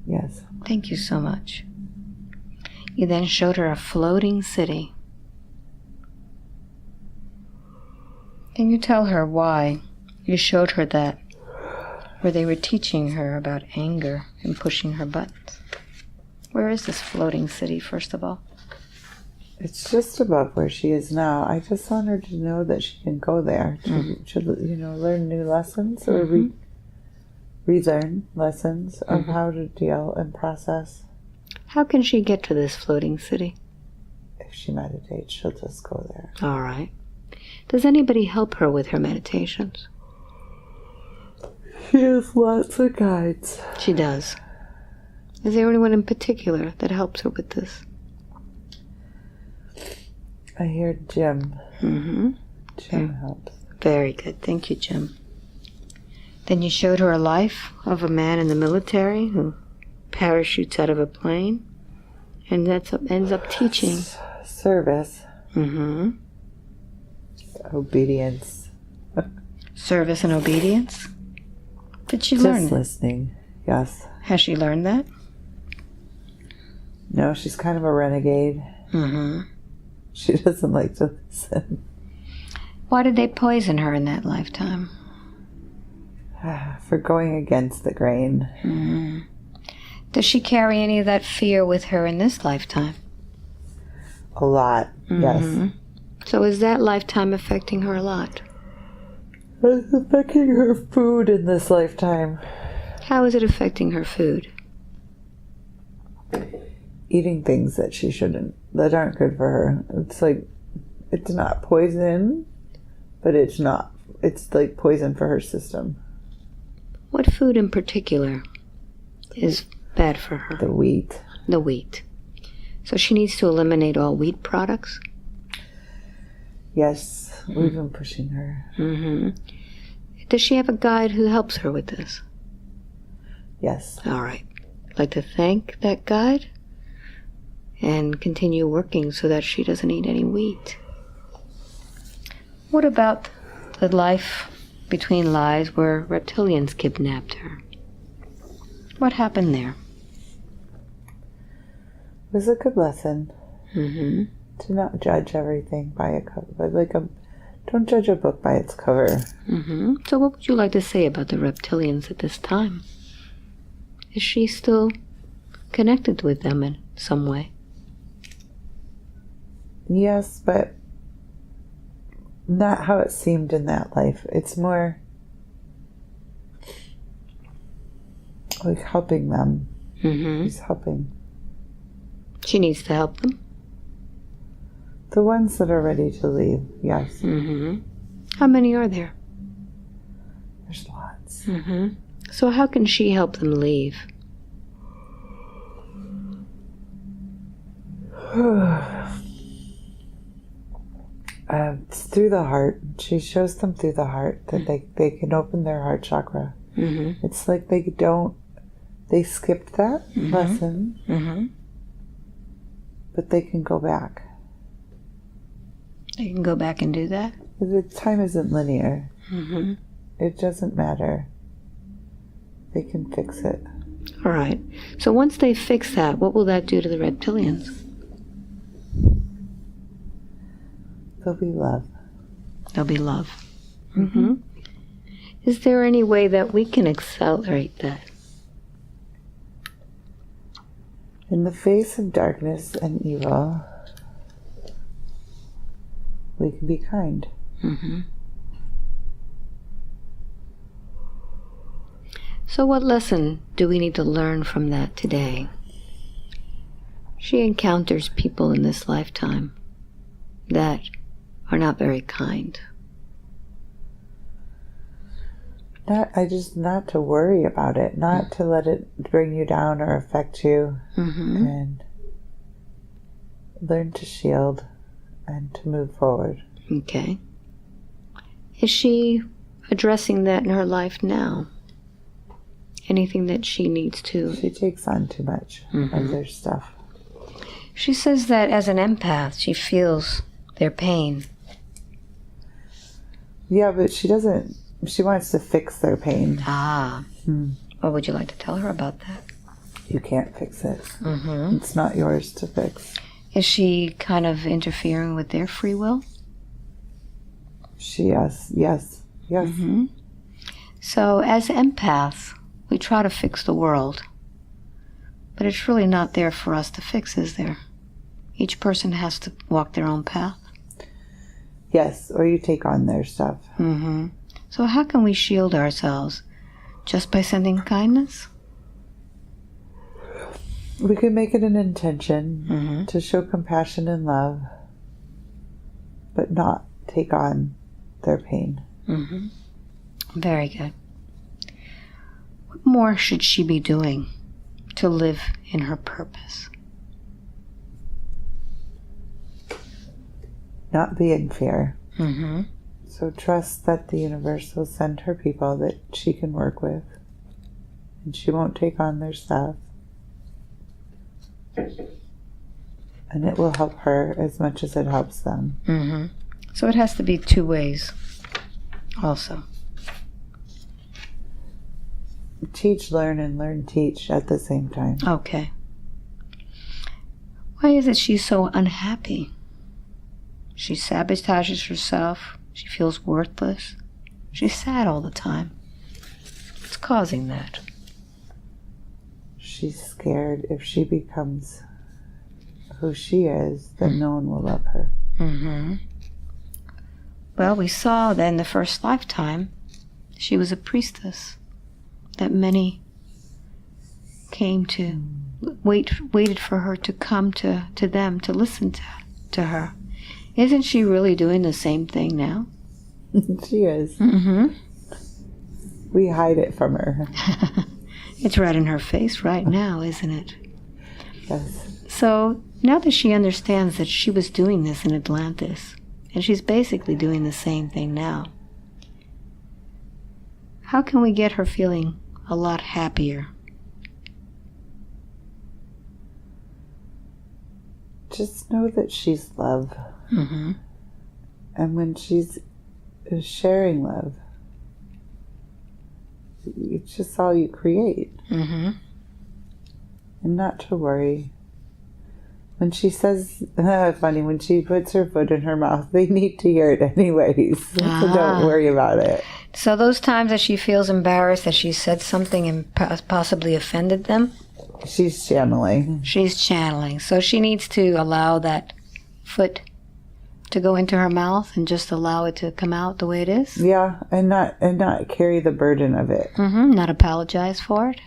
Yes. Thank you so much. You then showed her a floating city. Can you tell her why you showed her that? Where they were teaching her about anger and pushing her buttons. Where is this floating city, first of all? It's just above where she is now. I just want her to know that she can go there. She should, learn new lessons or relearn lessons of how to deal and process. How can she get to this floating city? If she meditates, she'll just go there. All right. Does anybody help her with her meditations? She has lots of guides. She does. Is there anyone in particular that helps her with this? I hear Jim. Mm-hmm. Jim helps. Very good. Thank you, Jim. Then you showed her a life of a man in the military who parachutes out of a plane and ends up teaching. Service. Mm-hmm. Obedience. Service and obedience? Did she learn Just it? listening. Yes. Has she learned that? No, she's kind of a renegade. Mm-hmm. She doesn't like to listen. Why did they poison her in that lifetime? For going against the grain. Mm-hmm. Does she carry any of that fear with her in this lifetime? A lot, yes. So is that lifetime affecting her a lot? It's affecting her food in this lifetime. How is it affecting her food? Eating things that she shouldn't, that aren't good for her. It's like, it's not poison, but it's like poison for her system. What food in particular is bad for her? The wheat. The wheat. So she needs to eliminate all wheat products? Yes, we've been pushing her. Mm-hmm. Does she have a guide who helps her with this? Yes. All right. I'd like to thank that guide and continue working so that she doesn't eat any wheat. What about the life between lives where reptilians kidnapped her? What happened there? It was a good lesson Mm-hmm. to not judge everything by a cover. But don't judge a book by its cover. Mm-hmm. So what would you like to say about the reptilians at this time? Is she still connected with them in some way? Yes, but not how it seemed in that life. It's more like helping them. Mm-hmm. She's helping. She needs to help them? The ones that are ready to leave, yes. Mm-hmm. How many are there? There's lots. Mm-hmm. So how can she help them leave? It's through the heart. She shows them through the heart that they can open their heart chakra. Mm-hmm. It's like they skipped that lesson, Mm-hmm. but they can go back. They can go back and do that? The time isn't linear. Mm-hmm. It doesn't matter. They can fix it. All right. So once they fix that, what will that do to the reptilians? There'll be love. There'll be love. Mm-hmm. Is there any way that we can accelerate that? In the face of darkness and evil, we can be kind. Mm-hmm. So what lesson do we need to learn from that today? She encounters people in this lifetime that are not very kind. Not to worry about it, not to let it bring you down or affect you, and learn to shield and to move forward. Okay. Is she addressing that in her life now? Anything that she needs to? She takes on too much of their stuff. She says that as an empath, she feels their pain. Yeah, but she doesn't. She wants to fix their pain. Ah. What would you like to tell her about that? You can't fix it. Mm-hmm. It's not yours to fix. Is she kind of interfering with their free will? Yes. Mm-hmm. So as empaths, we try to fix the world. But it's really not there for us to fix, is there? Each person has to walk their own path. Yes, or you take on their stuff. Mm-hmm. So how can we shield ourselves? Just by sending kindness? We can make it an intention to show compassion and love, but not take on their pain. Mm-hmm. Very good. What more should she be doing to live in her purpose? Not be in fear. Mm-hmm. So trust that the universe will send her people that she can work with, and she won't take on their stuff. And it will help her as much as it helps them. Mm-hmm. So it has to be two ways also. Teach, learn, and learn, teach at the same time. Okay. Why is it she's so unhappy? She sabotages herself. She feels worthless. She's sad all the time. What's causing that? She's scared if she becomes who she is, then no one will love her. Mm-hmm. Well, we saw that in the first lifetime, she was a priestess that many came to, waited for her to come to them, to listen to her. Isn't she really doing the same thing now? She is. Mm-hmm. We hide it from her. It's right in her face right now, isn't it? Yes. So now that she understands that she was doing this in Atlantis, and she's basically doing the same thing now, how can we get her feeling a lot happier? Just know that she's love. Mm-hmm. And when she's sharing love, it's just all you create. Mm-hmm. And not to worry. When she says, funny, when she puts her foot in her mouth, they need to hear it anyways. So don't worry about it. So those times that she feels embarrassed that she said something and possibly offended them? She's channeling. She's channeling. So she needs to allow that foot to go into her mouth and just allow it to come out the way it is? Yeah, and not carry the burden of it. Not apologize for it?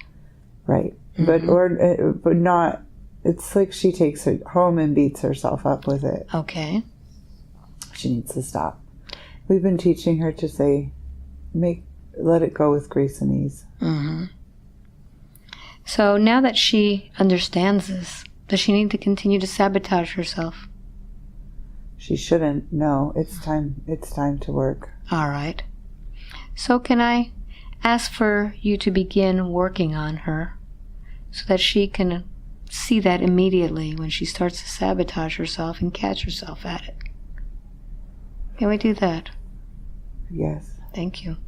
Right. But not, it's like she takes it home and beats herself up with it. Okay. She needs to stop. We've been teaching her to say, let it go with grace and ease. So now that she understands this, does she need to continue to sabotage herself? She shouldn't. No, it's time to work. All right. So can I ask for you to begin working on her so that she can see that immediately when she starts to sabotage herself and catch herself at it? Can we do that? Yes. Thank you.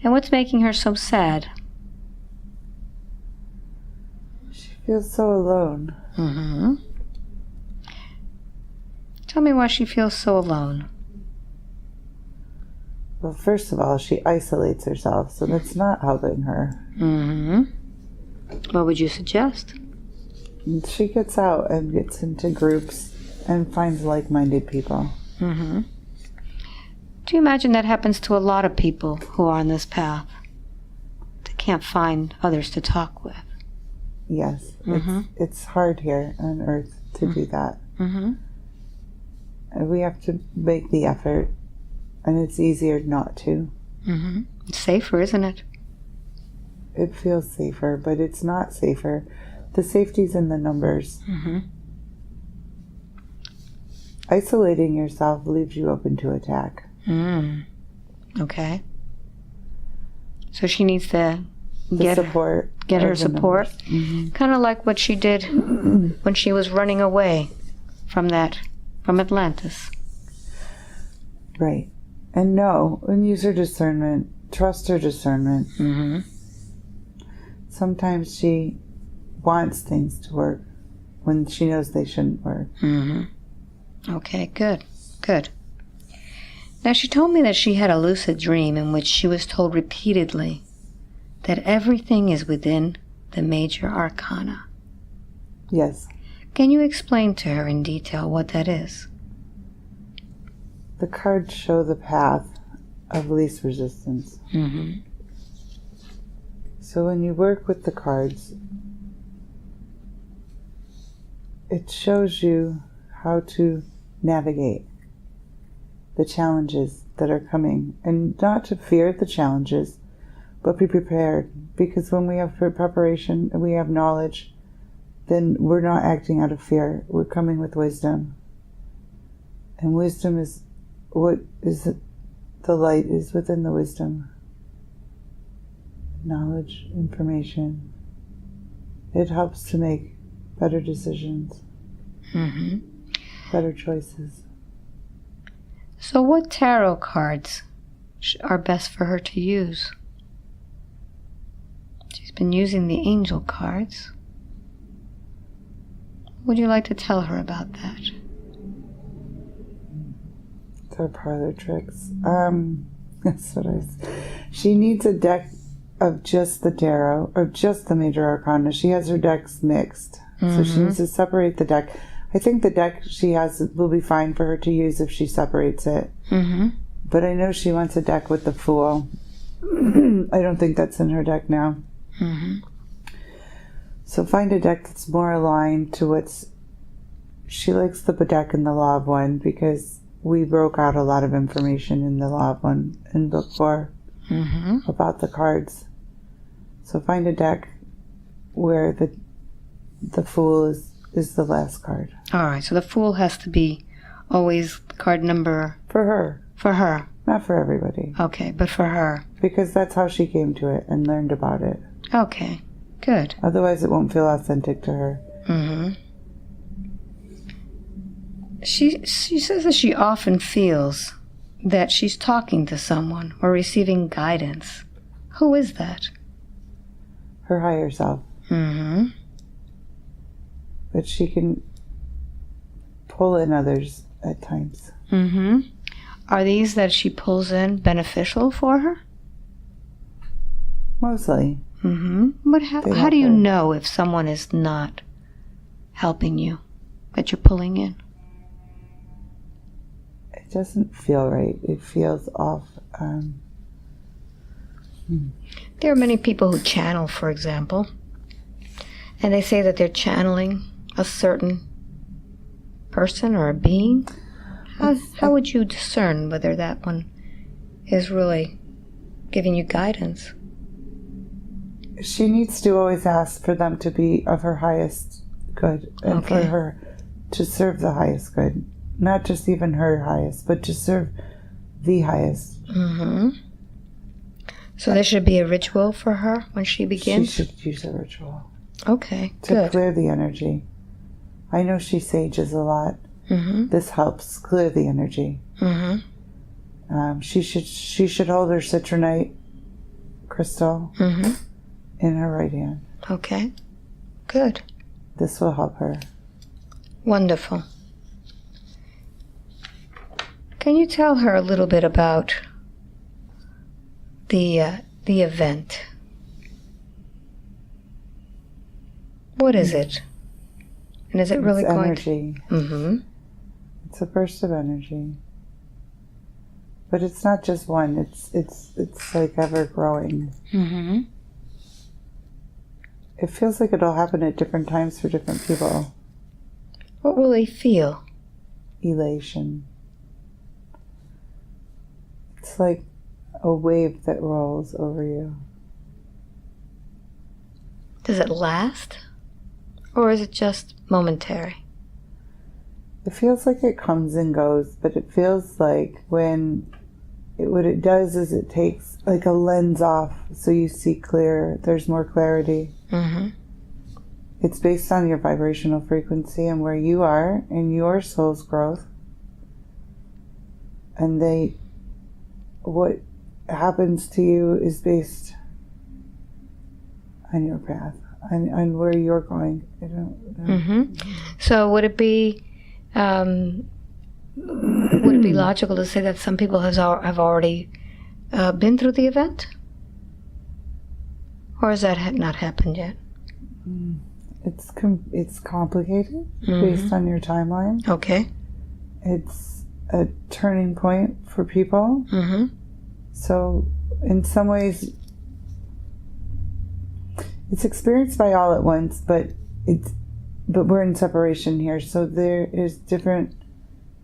And what's making her so sad? She feels so alone. Tell me why she feels so alone. Well, first of all, she isolates herself, so that's not helping her. What would you suggest? She gets out and gets into groups and finds like-minded people. Do you imagine that happens to a lot of people who are on this path? They can't find others to talk with. Yes. It's hard here on Earth to do that. And we have to make the effort, and it's easier not to. It's safer, isn't it? It feels safer, but it's not safer. The safety's in the numbers. Isolating yourself leaves you open to attack. Okay. So she needs to Get her support. Kind of like what she did when she was running away from Atlantis. Right. And use her discernment. Trust her discernment. Sometimes she wants things to work when she knows they shouldn't work. Okay, good. Now, she told me that she had a lucid dream in which she was told repeatedly that everything is within the major arcana. Yes. Can you explain to her in detail what that is? The cards show the path of least resistance. So when you work with the cards, it shows you how to navigate the challenges that are coming, and not to fear the challenges, but be prepared, because when we have preparation and we have knowledge, then we're not acting out of fear. We're coming with wisdom, and wisdom is what is the light is within the wisdom. Knowledge, information, it helps to make better decisions, better choices. So what tarot cards are best for her to use? She's been using the angel cards. Would you like to tell her about that? They're parlor tricks. That's what she needs a deck of just the tarot, or just the major arcana. She has her decks mixed. So she needs to separate the deck. I think the deck she has will be fine for her to use if she separates it. But I know she wants a deck with the Fool. I don't think that's in her deck now. So find a deck that's more aligned to what's... She likes the deck in the Law of One, because we broke out a lot of information in the Law of One in Book 4 about the cards. So find a deck where the Fool is the last card. All right, so the Fool has to be always card number... For her. For her. Not for everybody. Okay, but for her. Because that's how she came to it and learned about it. Okay, good. Otherwise it won't feel authentic to her. She says that she often feels that she's talking to someone or receiving guidance. Who is that? Her higher self. but she can pull in others at times. Mm-hmm. Are these that she pulls in beneficial for her? Mostly. Mm-hmm. But how do you know if someone is not helping you, that you're pulling in? It doesn't feel right. It feels off. There are many people who channel, for example, and they say that they're channeling a certain person or a being. How would you discern whether that one is really giving you guidance? She needs to always ask for them to be of her highest good, and for her to serve the highest good. Not just even her highest, but to serve the highest. Mm-hmm. So there should be a ritual for her when she begins? She should use a ritual. Okay, to good. clear the energy. I know she sages a lot. Mm-hmm. This helps clear the energy. Mm-hmm. She should hold her citronite crystal in her right hand. Okay, good. This will help her. Wonderful. Can you tell her a little bit about the event? What is it? And is it really it's going energy. to... Mm-hmm. It's a burst of energy. But it's not just one. It's like ever growing. Mm-hmm. It feels like it'll happen at different times for different people. What will they feel? Elation. It's like a wave that rolls over you. Does it last? Or is it just momentary? It feels like it comes and goes, but it feels like what it does is it takes like a lens off so you see clear. There's more clarity. Mm-hmm. It's based on your vibrational frequency and where you are in your soul's growth. And what happens to you is based on your path, on where you're going. I don't know. Mm-hmm. So would it be logical to say that some people have already been through the event? Or has that not happened yet? It's complicated based on your timeline. Okay. It's a turning point for people. Mm-hmm. So in some ways, it's experienced by all at once, but we're in separation here. So there is different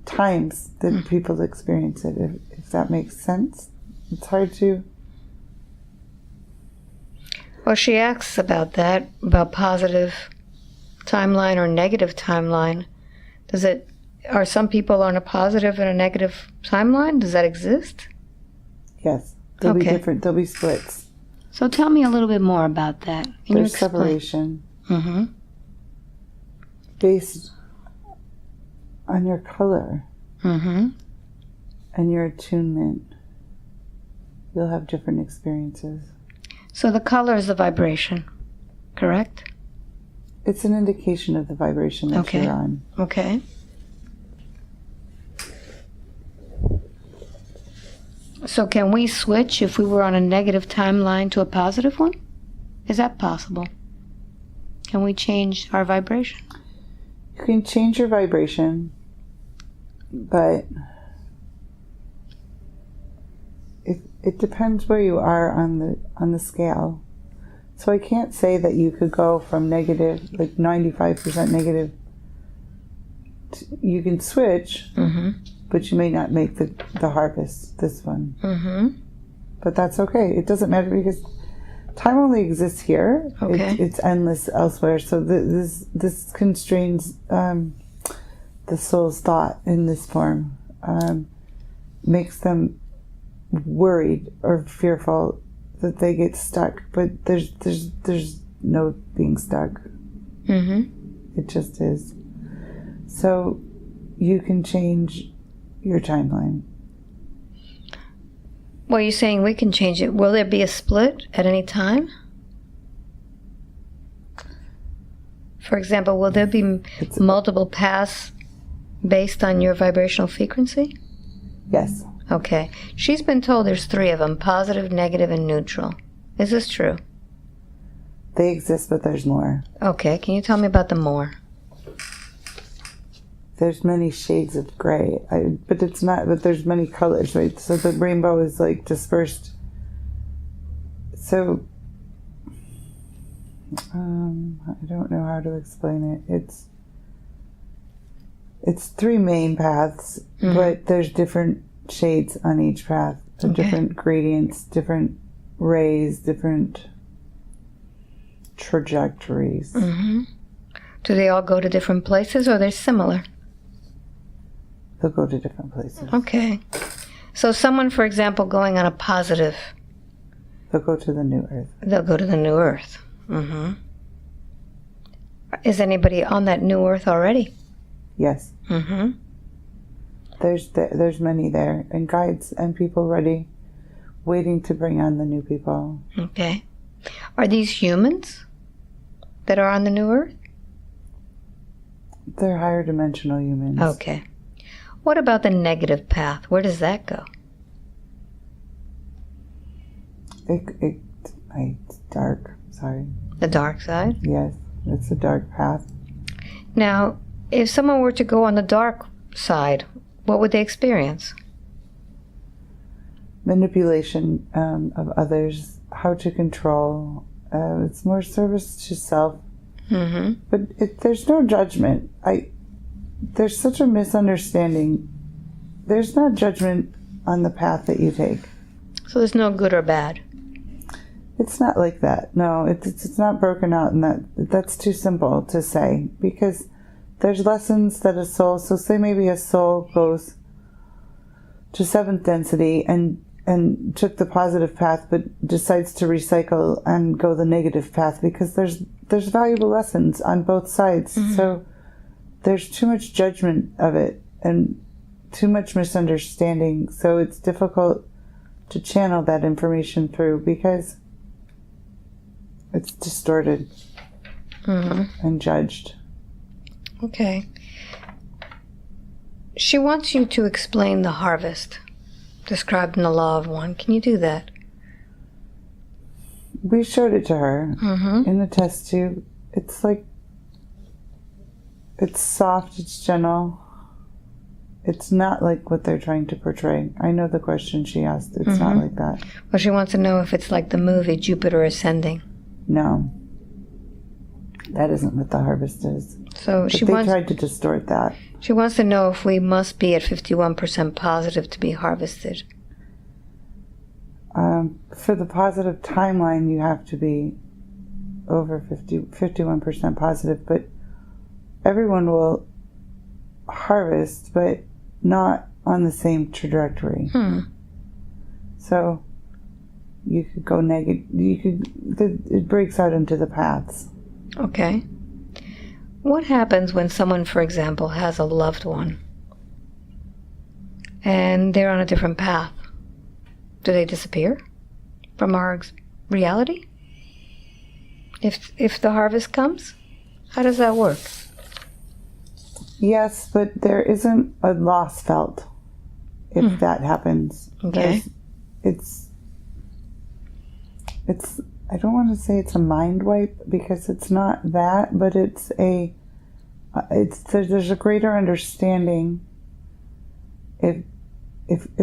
times that people experience it, if that makes sense. It's hard to... Well, she asks about that, about positive timeline or negative timeline. Are some people on a positive and a negative timeline? Does that exist? Yes. There'll be different, there'll be splits. So tell me a little bit more about that. Can There's you explain? separation. Mm-hmm. Based on your color Mm-hmm. and your attunement, you'll have different experiences. So the color is the vibration, correct? It's an indication of the vibration that you're on. Okay. So can we switch if we were on a negative timeline to a positive one? Is that possible? Can we change our vibration? You can change your vibration, but it depends where you are on the scale. So I can't say that you could go from negative, like 95% negative. You can switch, but you may not make the harvest, this one. Mm-hmm. But that's okay. It doesn't matter because time only exists here. Okay. It's endless elsewhere. So this constrains the soul's thought in this form, makes them worried or fearful that they get stuck. But there's no being stuck. Mm-hmm. It just is. So you can change your timeline. Well, you're saying we can change it. Will there be a split at any time? For example, will there be multiple paths based on your vibrational frequency? Yes. Okay. She's been told there's 3 of them, positive, negative, and neutral. Is this true? They exist, but there's more. Okay. Can you tell me about the more? There's many shades of gray, but there's many colors, right? So the rainbow is like dispersed. So, I don't know how to explain it. It's 3 main paths, but there's different shades on each path, different gradients, different rays, different trajectories. Do they all go to different places, or they're similar? They'll go to different places. Okay. So someone, for example, going on a positive, they'll go to the new earth. They'll go to the new earth. Is anybody on that new earth already? Yes. There's many there, and guides and people ready, waiting to bring on the new people. Okay. Are these humans that are on the new earth? They're higher dimensional humans. Okay. What about the negative path? Where does that go? It's dark. Sorry. The dark side? Yes, it's a dark path. Now, if someone were to go on the dark side, what would they experience? Manipulation of others, how to control. It's more service to self. But there's no judgment. There's such a misunderstanding. There's not judgment on the path that you take. So there's no good or bad? It's not like that. No, it's not broken out, and that's too simple to say, because there's lessons that a soul, so say maybe a soul goes to 7th density and took the positive path, but decides to recycle and go the negative path, because there's valuable lessons on both sides. So there's too much judgment of it and too much misunderstanding. So it's difficult to channel that information through because it's distorted and judged. Okay. She wants you to explain the harvest described in the Law of One. Can you do that? We showed it to her in the test tube. It's like, it's soft, it's gentle. It's not like what they're trying to portray. I know the question she asked. It's not like that. Well, she wants to know if it's like the movie Jupiter Ascending. No. That isn't what the harvest is. So but they tried to distort that. She wants to know if we must be at 51% positive to be harvested. For the positive timeline, you have to be over 51% positive, but everyone will harvest, but not on the same trajectory. So you could go negative. It breaks out into the paths. Okay. What happens when someone, for example, has a loved one and they're on a different path? Do they disappear from our reality? If the harvest comes? How does that work? Yes, but there isn't a loss felt if that happens. Okay. It's I don't want to say it's a mind wipe, because it's not that, but there's a greater understanding if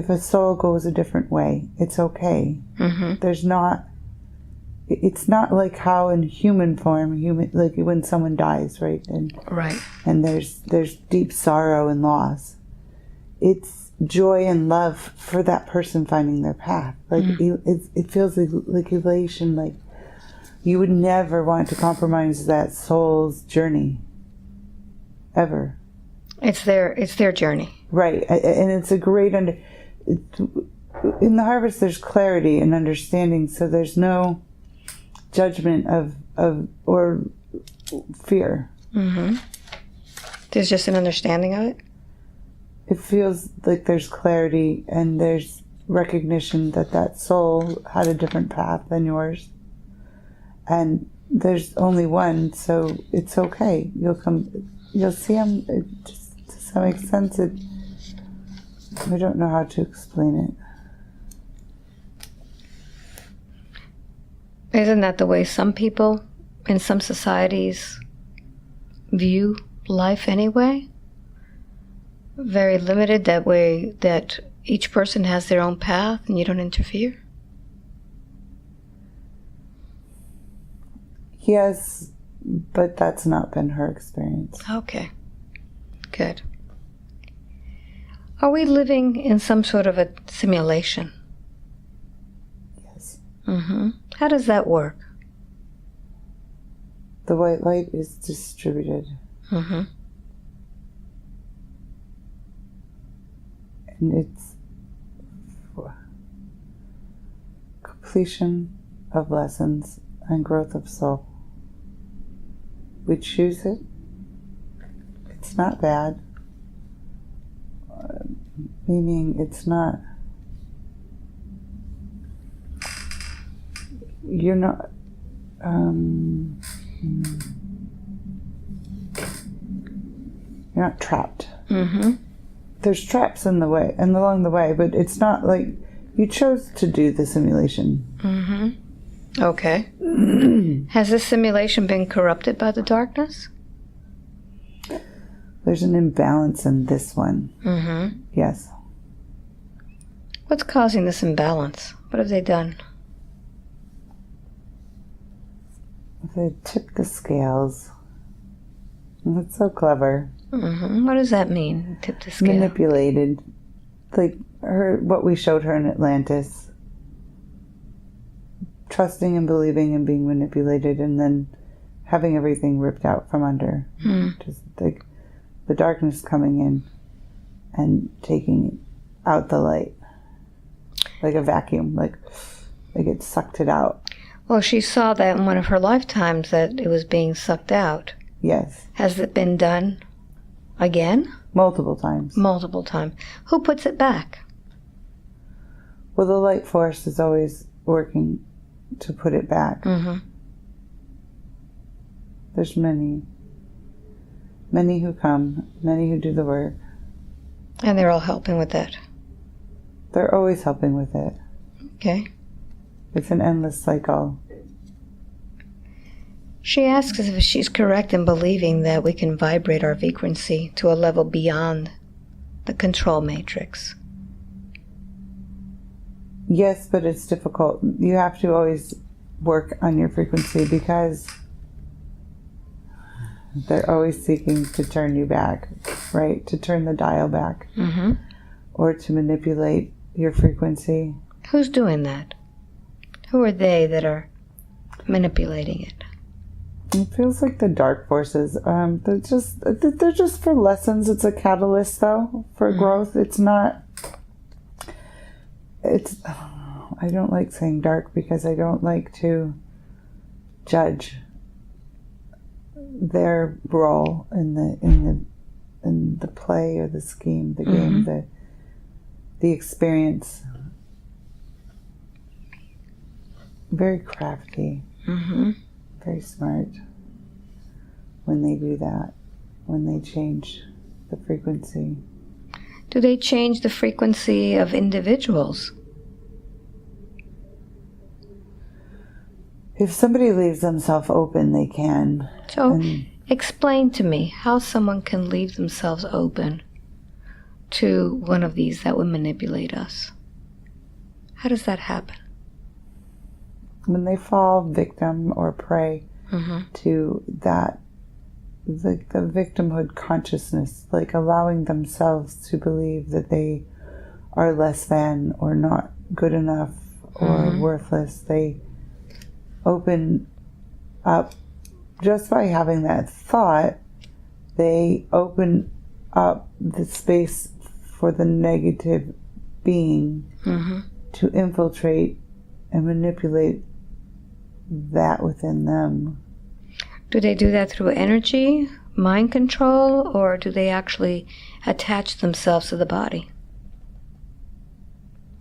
a soul goes a different way. It's okay. It's not like how in human form, like when someone dies, right? And there's deep sorrow and loss. It's joy and love for that person finding their path. Like it feels like elation, like you would never want to compromise that soul's journey, ever. It's their journey, right? And it's a great in the harvest. There's clarity and understanding, so there's no judgment of or fear. There's just an understanding of it. It feels like there's clarity and there's recognition that soul had a different path than yours, and there's only one, so it's okay. You'll see him. Just to some extent, I don't know how to explain it. Isn't that the way some people in some societies view life anyway? Very limited, that way that each person has their own path and you don't interfere? Yes, but that's not been her experience. Okay, good. Are we living in some sort of a simulation? Yes. Mm-hmm. How does that work? The white light is distributed. Mm-hmm. And it's for completion of lessons and growth of soul. We choose it. It's not bad. Meaning it's not... You're not... you're not trapped. Mm-hmm. There's traps in the way and along the way, but it's not like you chose to do the simulation. Mm-hmm. Okay. Has this simulation been corrupted by the darkness? There's an imbalance in this one. Mm-hmm. Yes. What's causing this imbalance? What have they done? They tipped the scales. That's so clever. Mm-hmm. What does that mean? Tip the scale. Manipulated. Like what we showed her in Atlantis. Trusting and believing and being manipulated, and then having everything ripped out from under. Just like the darkness coming in and taking out the light. Like a vacuum. Like it sucked it out. Well, she saw that in one of her lifetimes, that it was being sucked out. Yes. Has it been done again? Multiple times. Multiple times. Who puts it back? Well, the light force is always working to put it back. Mm-hmm. There's many who come, many who do the work. And they're all helping with that. They're always helping with it. Okay. It's an endless cycle. She asks if she's correct in believing that we can vibrate our frequency to a level beyond the control matrix. Yes, but it's difficult. You have to always work on your frequency because they're always seeking to turn you back, right? To turn the dial back. Mm-hmm. Or to manipulate your frequency. Who's doing that? Who are they that are manipulating it? It feels like the dark forces. They're just for lessons. It's a catalyst, though, for growth. It's not... I don't like saying dark because I don't like to judge their role in the play or the scheme, the game, the experience. Very crafty, very smart when they do that, when they change the frequency. Do they change the frequency of individuals? If somebody leaves themselves open, they can. So explain to me how someone can leave themselves open to one of these that would manipulate us. How does that happen? When they fall victim or prey to that, the victimhood consciousness, like allowing themselves to believe that they are less than or not good enough or worthless, they open up. Just by having that thought, they open up the space for the negative being to infiltrate and manipulate that within them. Do they do that through energy, mind control, or do they actually attach themselves to the body?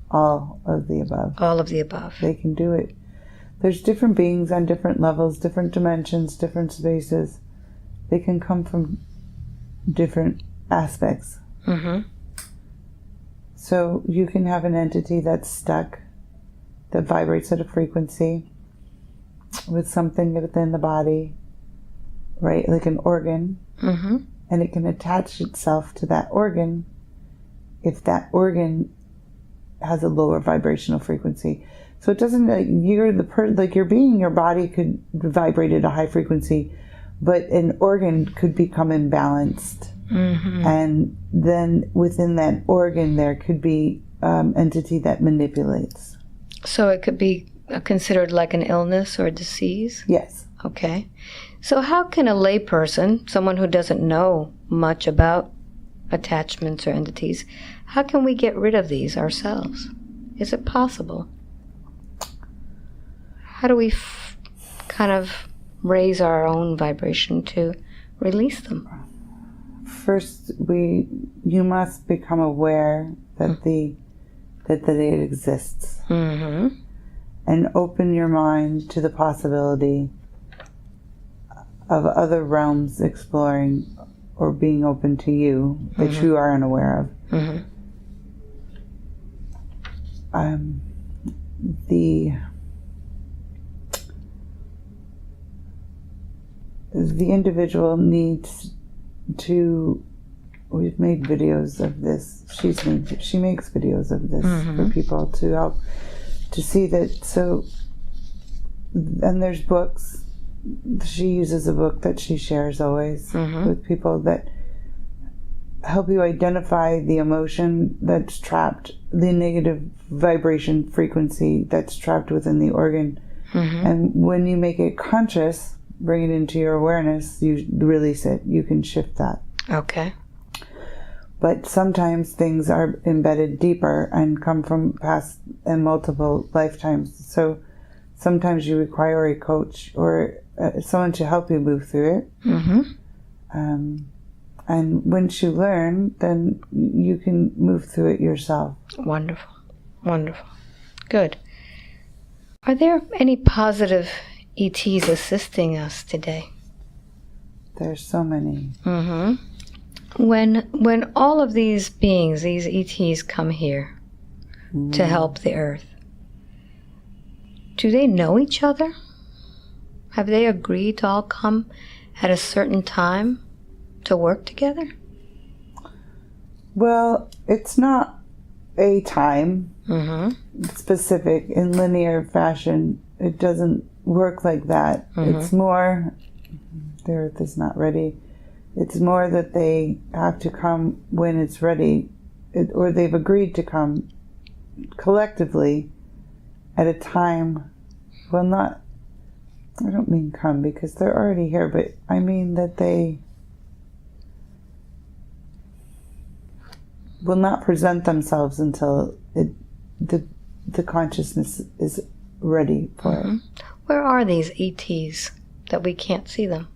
All of the above. All of the above. They can do it. There's different beings on different levels, different dimensions, different spaces. They can come from different aspects. Mm-hmm. So you can have an entity that's stuck, that vibrates at a frequency with something within the body, right? Like an organ. Mm-hmm. And it can attach itself to that organ if that organ has a lower vibrational frequency. So it doesn't, like, your being, your body could vibrate at a high frequency, but an organ could become imbalanced. Mm-hmm. And then within that organ, there could be entity that manipulates. So it could be considered like an illness or a disease? Yes. Okay. So how can a layperson, someone who doesn't know much about attachments or entities, how can we get rid of these ourselves? Is it possible? How do we kind of raise our own vibration to release them? First, you must become aware that that it exists, Mm-hmm. and open your mind to the possibility of other realms exploring or being open to you that you are unaware of. Mm-hmm. The individual needs to. We've made videos of this. She makes videos of this for people to help to see that. So, and there's books. She uses a book that she shares always with people that help you identify the emotion that's trapped, the negative vibration frequency that's trapped within the organ. And when you make it conscious, bring it into your awareness, you release it. You can shift that. Okay. But sometimes things are embedded deeper and come from past and multiple lifetimes. So sometimes you require a coach or someone to help you move through it. And once you learn, then you can move through it yourself. Wonderful. Wonderful. Good. Are there any positive ETs assisting us today? There's so many. When all of these beings, these ETs, come here to help the Earth, do they know each other? Have they agreed to all come at a certain time to work together? Well, it's not a time specific in linear fashion. It doesn't work like that. It's more, the Earth is not ready. It's more that they have to come when it's ready, or they've agreed to come collectively at a time. Well, not, I don't mean come because they're already here, but I mean that they will not present themselves until the consciousness is ready for it. Where are these ETs that we can't see them?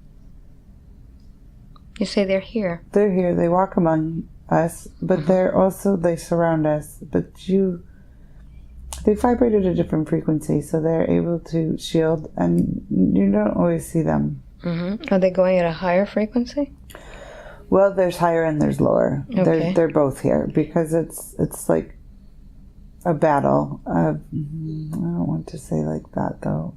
You say they're here. They're here. They walk among us, but they surround us. But they vibrate at a different frequency, so they're able to shield, and you don't always see them. Are they going at a higher frequency? Well, there's higher and there's lower. Okay. They're both here because it's like a battle. I don't want to say like that though.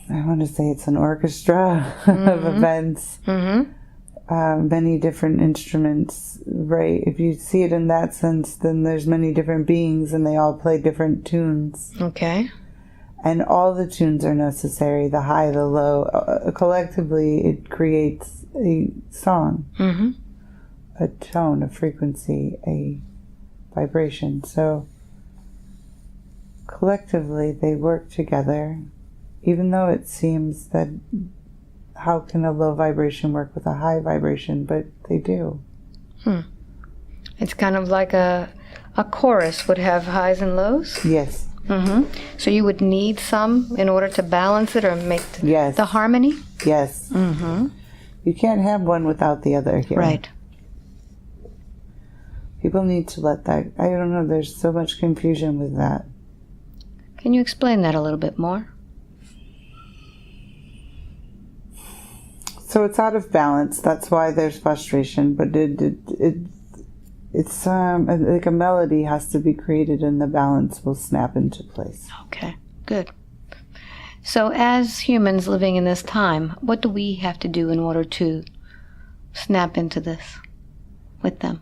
I want to say it's an orchestra of events, many different instruments, right? If you see it in that sense, then there's many different beings and they all play different tunes. Okay. And all the tunes are necessary, the high, the low. Collectively, it creates a song, a tone, a frequency, a vibration. So collectively, they work together. Even though it seems that how can a low vibration work with a high vibration, but they do. It's kind of like a chorus would have highs and lows? Yes. So you would need some in order to balance it or make the harmony? Yes. You can't have one without the other here. Right. People need to let that, I don't know, there's so much confusion with that. Can you explain that a little bit more? So it's out of balance. That's why there's frustration. But it's like a melody has to be created, and the balance will snap into place. Okay, good. So as humans living in this time, what do we have to do in order to snap into this with them?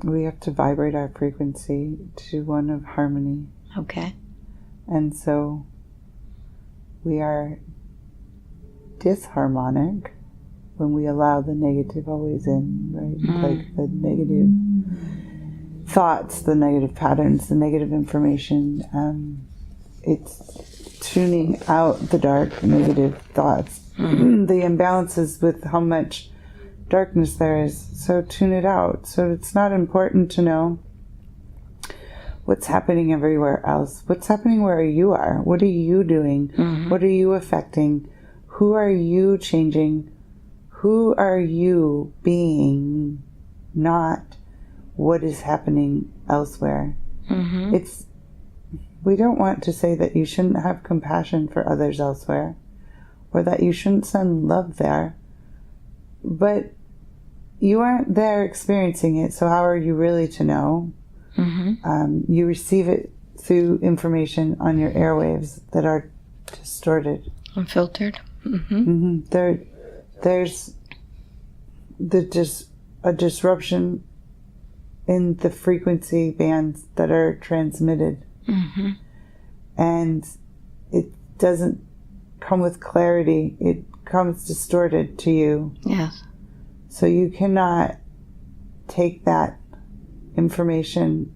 We have to vibrate our frequency to one of harmony. Okay. And so we are disharmonic when we allow the negative always in, right? Like the negative thoughts, the negative patterns, the negative information. It's tuning out the dark, negative thoughts. The imbalances with how much darkness there is. So tune it out. So it's not important to know what's happening everywhere else. What's happening where you are? What are you doing? What are you affecting? Who are you changing? Who are you being? Not what is happening elsewhere. We don't want to say that you shouldn't have compassion for others elsewhere, or that you shouldn't send love there. But you aren't there experiencing it, so how are you really to know? You receive it through information on your airwaves that are distorted. Unfiltered. There's a disruption in the frequency bands that are transmitted. And it doesn't come with clarity. It comes distorted to you. Yes. So you cannot take that information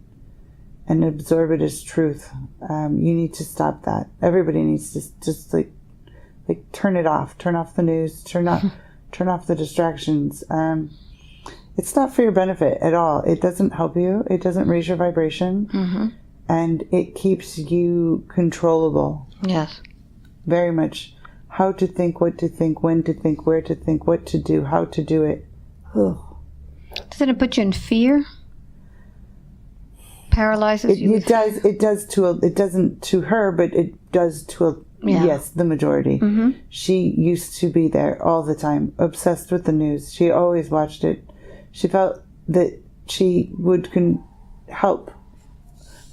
and absorb it as truth. You need to stop that. Everybody needs to just like turn it off. Turn off the news. Turn off the distractions. It's not for your benefit at all. It doesn't help you. It doesn't raise your vibration. And it keeps you controllable. Yes. Very much. How to think, what to think, when to think, where to think, what to do, how to do it. Ugh. Doesn't it put you in fear? Paralyzes you? It does. It does it doesn't to her, but it does to yes, the majority. She used to be there all the time, obsessed with the news. She always watched it. She felt that she would help.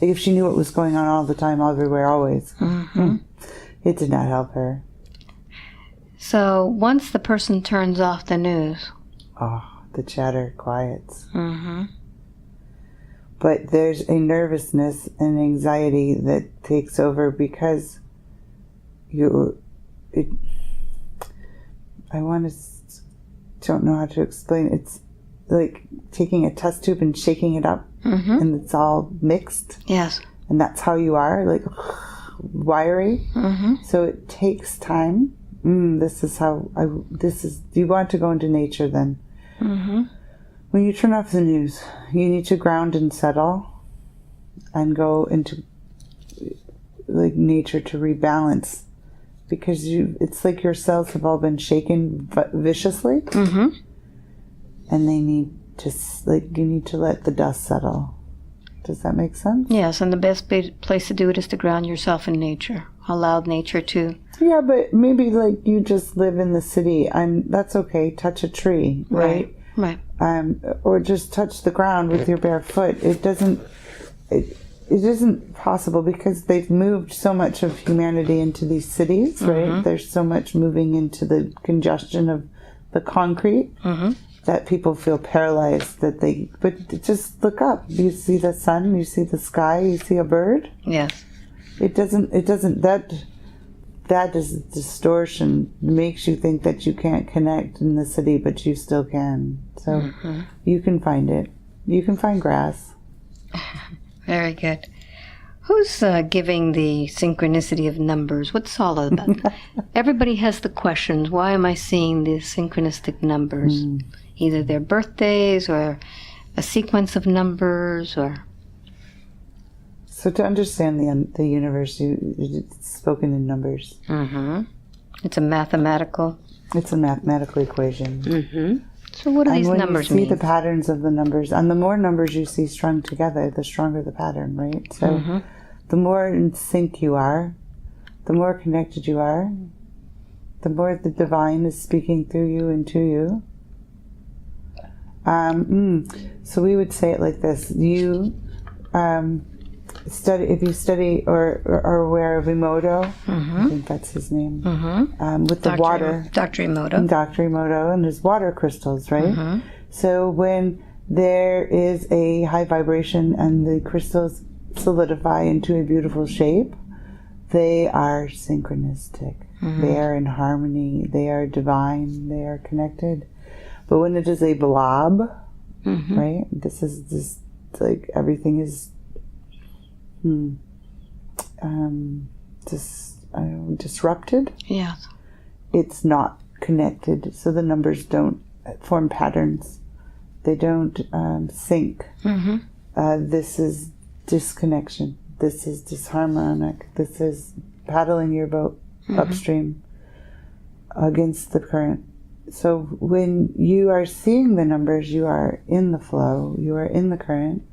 Like if she knew what was going on all the time, everywhere, always. It did not help her. So once the person turns off the news, the chatter quiets. But there's a nervousness and anxiety that takes over because don't know how to explain. It's like taking a test tube and shaking it up, and it's all mixed. Yes. And that's how you are, like wiry. So it takes time. This is do you want to go into nature then? When you turn off the news, you need to ground and settle and go into like nature to rebalance, because it's like your cells have all been shaken viciously, and they need to you need to let the dust settle. Does that make sense? Yes, and the best place to do it is to ground yourself in nature. Allow nature to... Yeah, but maybe like you just live in the city. That's okay. Touch a tree, right? Right. Or just touch the ground with your bare foot. It isn't possible because they've moved so much of humanity into these cities, right? There's so much moving into the congestion of the concrete. That people feel paralyzed but just look up. You see the sun, you see the sky, you see a bird. Yes. That is distortion. It makes you think that you can't connect in the city, but you still can. So you can find it. You can find grass. Very good. Who's giving the synchronicity of numbers? What's all about? Everybody has the questions. Why am I seeing these synchronistic numbers? Either their birthdays or a sequence of numbers or... So to understand the universe, it's spoken in numbers. It's a mathematical. It's a mathematical equation. Mm-hmm. So what do these numbers mean? You see mean? the patterns of the numbers, and the more numbers you see strung together, the stronger the pattern, right? So the more in sync you are, the more connected you are, the more the divine is speaking through you and to you. So we would say it like this: you study, if you study or are aware of Emoto, I think that's his name, with the water. Dr. Emoto. Dr. Emoto and his water crystals, right? So when there is a high vibration and the crystals solidify into a beautiful shape, they are synchronistic. They are in harmony. They are divine. They are connected. But when it is a blob, right? This is just like everything is disrupted. Yes. It's not connected, so the numbers don't form patterns. They don't sync. This is disconnection. This is disharmonic. This is paddling your boat upstream against the current. So when you are seeing the numbers, you are in the flow, you are in the current,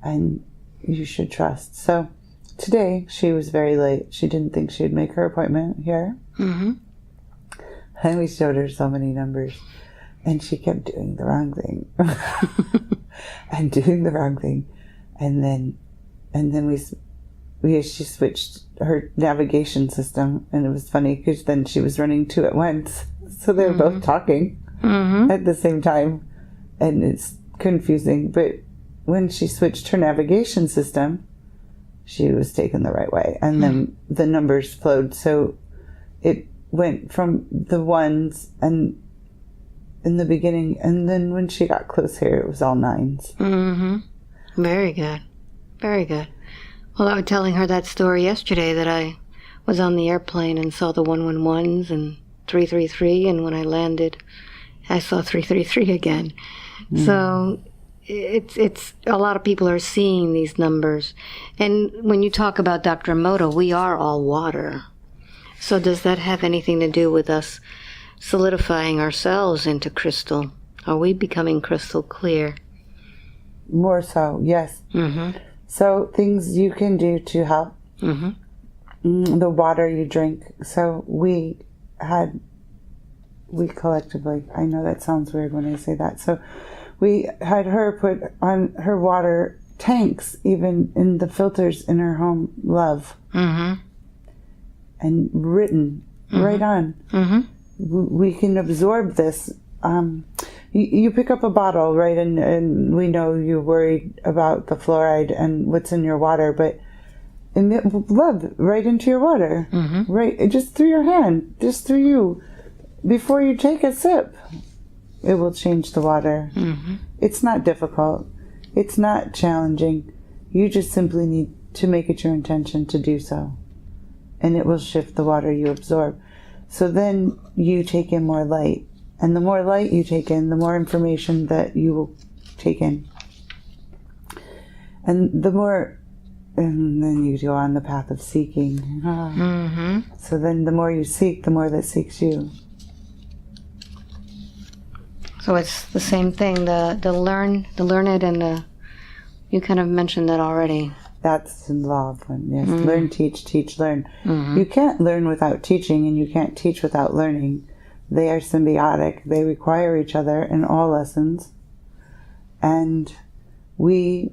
and you should trust. So today, she was very late. She didn't think she'd make her appointment here. And we showed her so many numbers. And she kept doing the wrong thing. And doing the wrong thing. And then she switched her navigation system. And it was funny because then she was running two at once. So they were both talking at the same time. And it's confusing. But when she switched her navigation system, she was taken the right way. And then the numbers flowed. So it went from the ones and in the beginning, and then when she got close here, it was all nines. Very good. Very good. Well, I was telling her that story yesterday that I was on the airplane and saw the 111s and 333, and when I landed, I saw 333 again. So it's a lot of people are seeing these numbers. And when you talk about Dr. Emoto, we are all water. So does that have anything to do with us solidifying ourselves into crystal? Are we becoming crystal clear? More so, yes. So things you can do to help. The water you drink. So we collectively, I know that sounds weird when I say that. So we had her put on her water tanks, even in the filters in her home, love. And written right on. We can absorb this. You pick up a bottle, right, and we know you're worried about the fluoride and what's in your water, but love right into your water, right, just through your hand, just through you. Before you take a sip, it will change the water. It's not difficult. It's not challenging. You just simply need to make it your intention to do so. And it will shift the water you absorb. So then you take in more light. And the more light you take in, the more information that you will take in. And then you go on the path of seeking. So then the more you seek, the more that seeks you. So it's the same thing, the learned and you kind of mentioned that already. That's the law of one, yes. Learn, teach, learn. You can't learn without teaching, and you can't teach without learning. They are symbiotic. They require each other in all lessons. And we,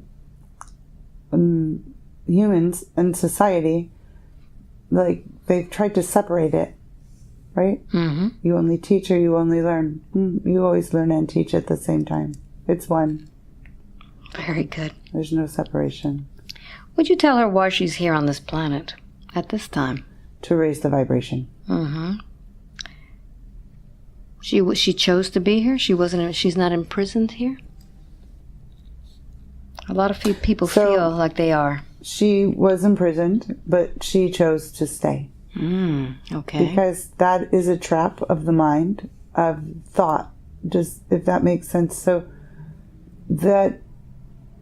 humans and society, like, they've tried to separate it, right? You only teach or you only learn. You always learn and teach at the same time. It's one. Very good. There's no separation. Would you tell her why she's here on this planet at this time? To raise the vibration. She chose to be here? She's not imprisoned here? A lot of people feel like they are. She was imprisoned, but she chose to stay. Okay. Because that is a trap of the mind, of thought, just if that makes sense. So that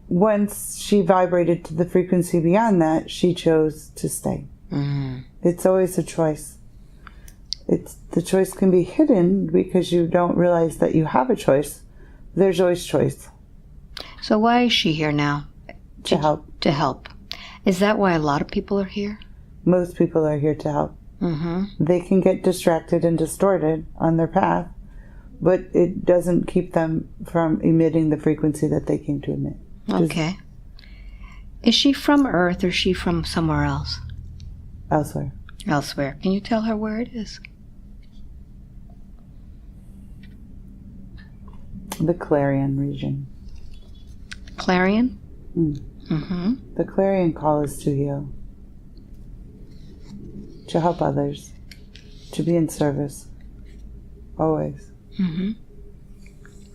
once she vibrated to the frequency beyond that, she chose to stay. It's always a choice. The choice can be hidden because you don't realize that you have a choice. There's always choice. So why is she here now? To help. To help. Is that why a lot of people are here? Most people are here to help. Mm-hmm. They can get distracted and distorted on their path, but it doesn't keep them from emitting the frequency that they came to emit. Okay. Is she from Earth or is she from somewhere else? Elsewhere. Elsewhere. Can you tell her where it is? The Clarion region. Clarion? Mm-hmm. The Clarion call is to heal, to help others, to be in service, always. Mm-hmm.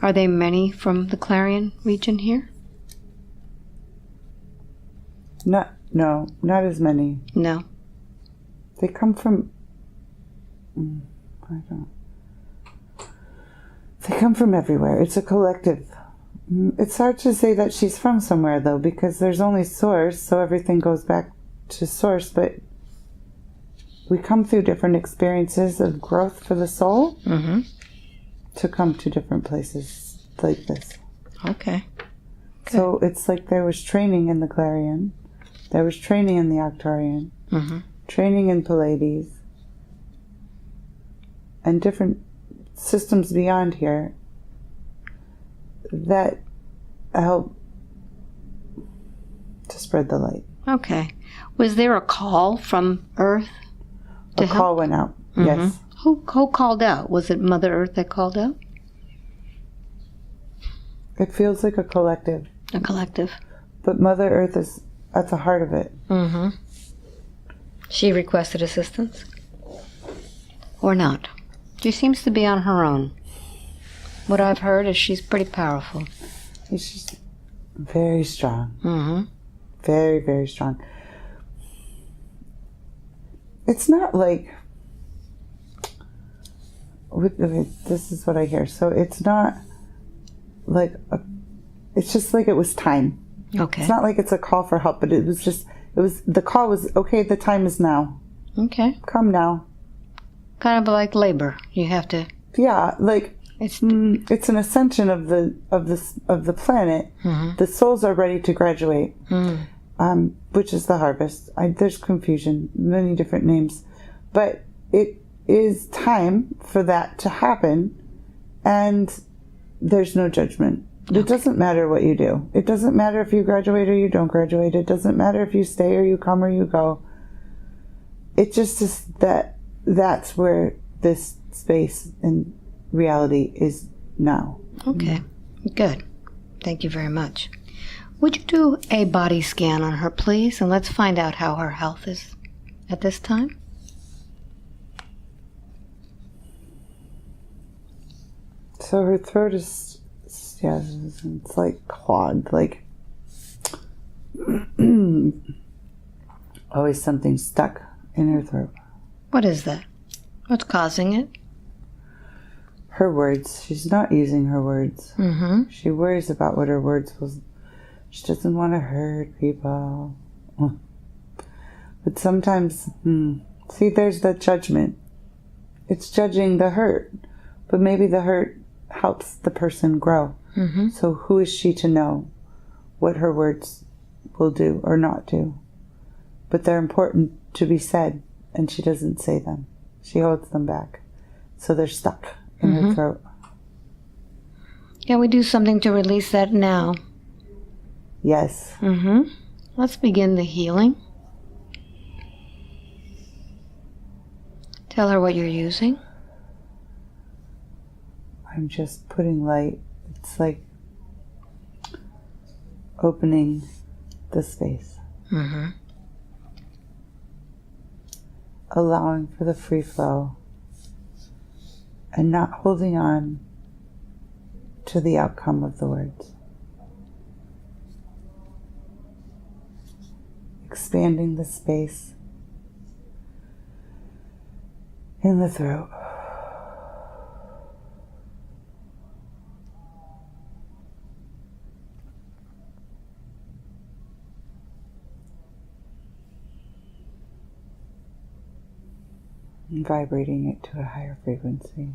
Are there many from the Clarion region here? No, not as many. No. They come from, I don't. They come from everywhere. It's a collective. It's hard to say that she's from somewhere, though, because there's only source, so everything goes back to source, but we come through different experiences of growth for the soul to come to different places like this. Okay. Good. So it's like there was training in the Clarion, there was training in the Arcturian, training in Pleiades, and different systems beyond here that help to spread the light. Okay. Was there a call from Earth to A call went out, yes. Who called out? Was it Mother Earth that called out? It feels like a collective. A collective. But Mother Earth is at the heart of it. She requested assistance? Or not? She seems to be on her own. What I've heard is she's pretty powerful. She's very strong. Very, very strong. It's not like... This is what I hear. So it's not like... It's just like it was time. Okay. It's not like it's a call for help, but it was just... The call was, okay, the time is now. Okay. Come now. Kind of like labor. You have to... Yeah, like... It's an ascension of the planet. The souls are ready to graduate, which is the harvest. There's confusion, many different names, but it is time for that to happen, and there's no judgment. Okay. It doesn't matter what you do. It doesn't matter if you graduate or you don't graduate. It doesn't matter if you stay or you come or you go. It just is that's where this space and reality is now. Okay, good. Thank you very much. Would you do a body scan on her, please? And let's find out how her health is at this time. So her throat is, yeah, it's like clogged, like always something stuck in her throat. What is that? What's causing it? Her words. She's not using her words. She worries about what her words will. She doesn't want to hurt people. But sometimes, see, there's the judgment. It's judging the hurt. But maybe the hurt helps the person grow. So who is she to know what her words will do or not do? But they're important to be said, and she doesn't say them. She holds them back. So they're stuck in her throat. Can we do something to release that now? Yes. Let's begin the healing. Tell her what you're using. I'm just putting light. It's like opening the space. Allowing for the free flow. And not holding on to the outcome of the words. Expanding the space in the throat. and vibrating it to a higher frequency.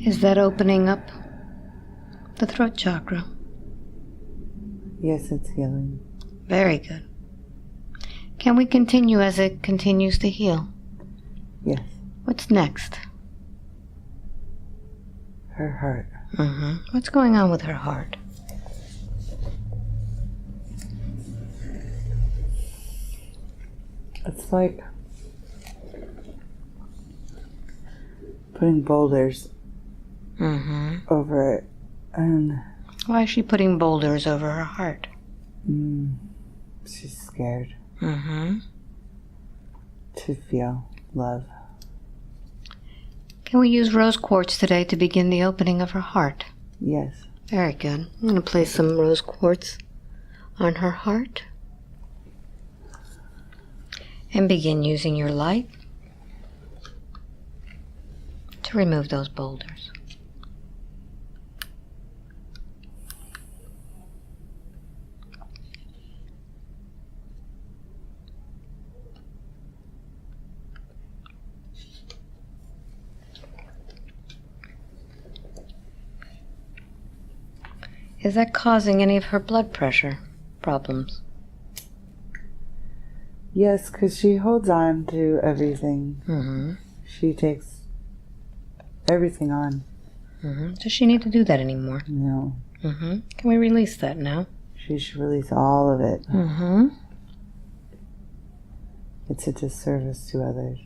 Is that opening up the throat chakra? Yes, it's healing. Very good. Can we continue as it continues to heal? Yes. What's next? Her heart. What's going on with her heart? It's like putting boulders over it. And Why is she putting boulders over her heart? she's scared Mm-hmm. to feel love. Can we use rose quartz today to begin the opening of her heart? Yes. Very good. I'm going to place some rose quartz on her heart. And begin using your light to remove those boulders. Is that causing any of her blood pressure problems? Yes, because she holds on to everything. Mm-hmm. She takes everything on. Mm-hmm. Does she need to do that anymore? No. Mm-hmm. Can we release that now? She should release all of it. Mm-hmm. It's a disservice to others.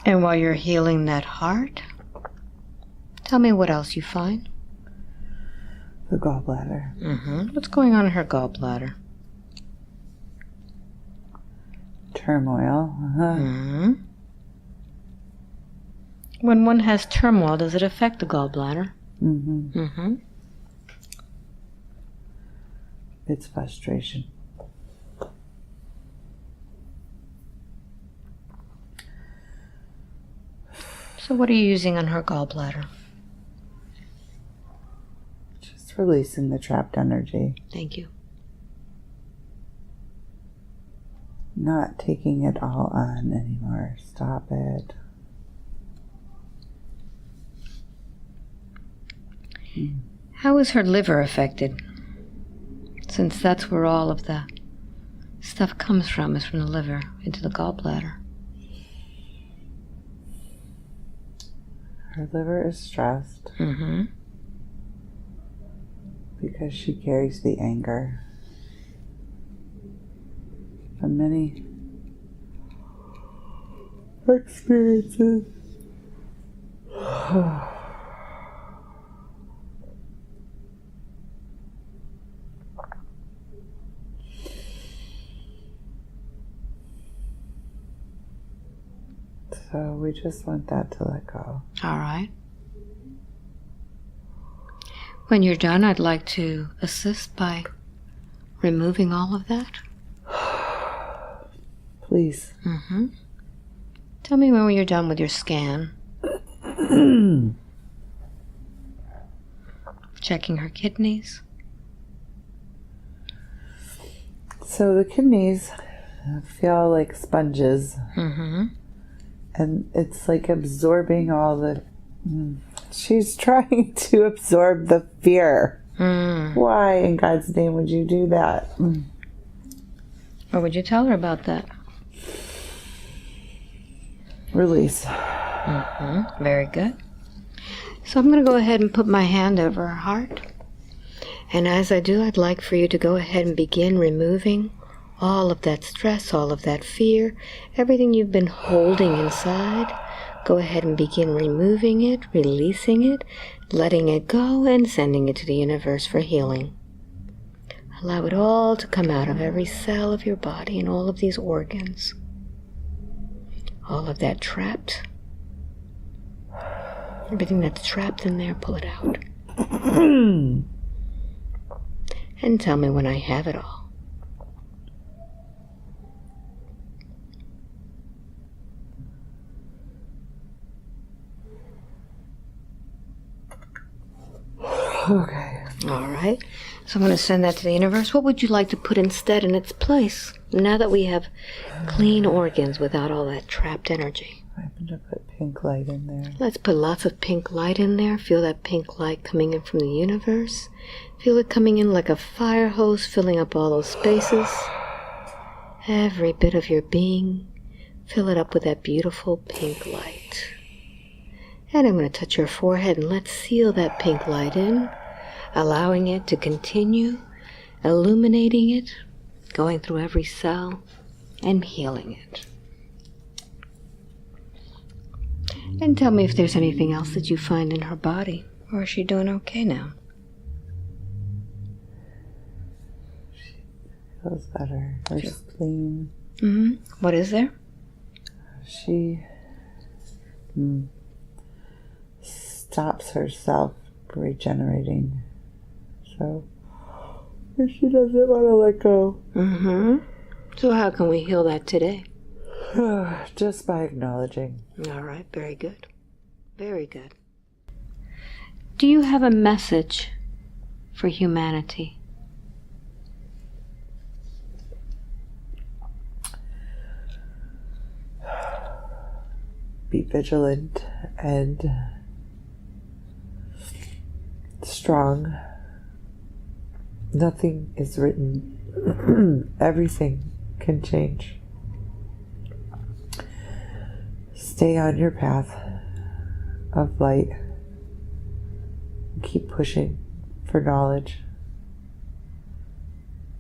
And while you're healing that heart, tell me what else you find. The gallbladder. Mm-hmm. What's going on in her gallbladder? Turmoil. Mm-hmm. When one has turmoil, does it affect the gallbladder? Mm-hmm. Mm-hmm. It's frustration. So what are you using on her gallbladder? Just releasing the trapped energy. Thank you. Not taking it all on anymore. Stop it. How is her liver affected? Since that's where all of the stuff comes from, is from the liver into the gallbladder. Her liver is stressed Mm-hmm. because she carries the anger from many experiences. So we just want that to let go. All right. When you're done, I'd like to assist by removing all of that. Please. Mm-hmm. Tell me when you're done with your scan. Checking her kidneys. So the kidneys feel like sponges. Mm-hmm. And it's like absorbing all the... She's trying to absorb the fear. Why in God's name would you do that? What would you tell her about that? Release. Very good. So I'm going to go ahead and put my hand over her heart. And as I do, I'd like for you to go ahead and begin removing all of that stress, all of that fear, everything you've been holding inside. Go ahead and begin removing it, releasing it, letting it go, and sending it to the universe for healing. Allow it all to come out of every cell of your body and all of these organs. All of that trapped. Everything that's trapped in there, pull it out. And tell me when I have it all. Okay. All right. So I'm going to send that to the universe. What would you like to put instead in its place? Now that we have clean organs without all that trapped energy. I'm going to put pink light in there. Let's put lots of pink light in there. Feel that pink light coming in from the universe. Feel it coming in like a fire hose, filling up all those spaces. Every bit of your being. Fill it up with that beautiful pink light. And I'm going to touch your forehead and let's seal that pink light in, allowing it to continue, illuminating it, going through every cell and healing it. And tell me if there's anything else that you find in her body, or is she doing okay now? She feels better. Her spleen. What is there? She stops herself regenerating. So she doesn't want to let go. So how can we heal that today? Just by acknowledging. All right, very good. Very good. Do you have a message for humanity? Be vigilant and strong. Nothing is written. Everything can change. Stay on your path of light. Keep pushing for knowledge.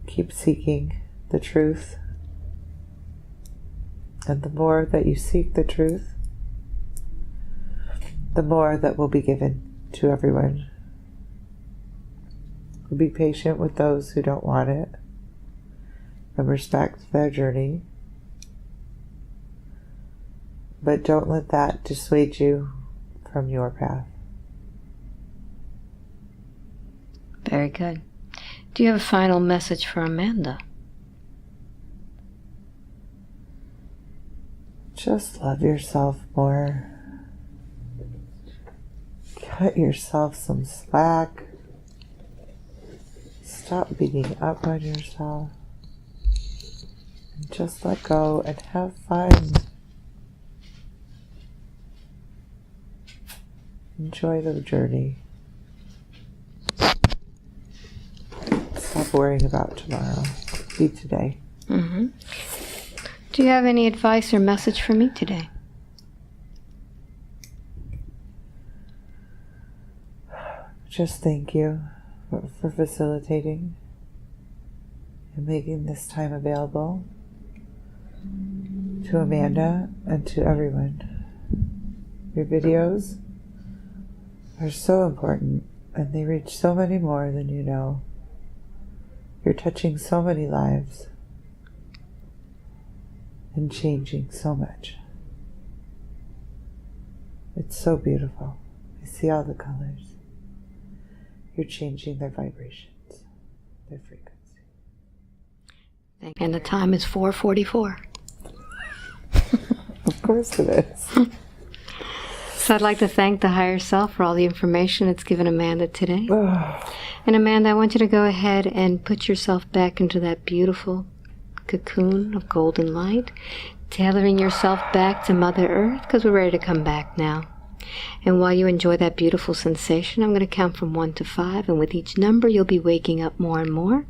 Keep seeking the truth. And the more that you seek the truth, the more that will be given to everyone. Be patient with those who don't want it and respect their journey. But don't let that dissuade you from your path. Very good. Do you have a final message for Amanda? Just love yourself more. Cut yourself some slack. Stop beating up on yourself. And just let go and have fun. Enjoy the journey. Stop worrying about tomorrow. Be today. Do you have any advice or message for me today? Just thank you for facilitating and making this time available to Amanda and to everyone. Your videos are so important and they reach so many more than you know. You're touching so many lives and changing so much. It's so beautiful. I see all the colors. You're changing their vibrations, their frequency. And the time is 4:44. Of course it is. So I'd like to thank the higher self for all the information it's given Amanda today. And Amanda, I want you to go ahead and put yourself back into that beautiful cocoon of golden light, tailoring yourself back to Mother Earth, because we're ready to come back now. And while you enjoy that beautiful sensation, I'm going to count from 1 to 5. And with each number, you'll be waking up more and more.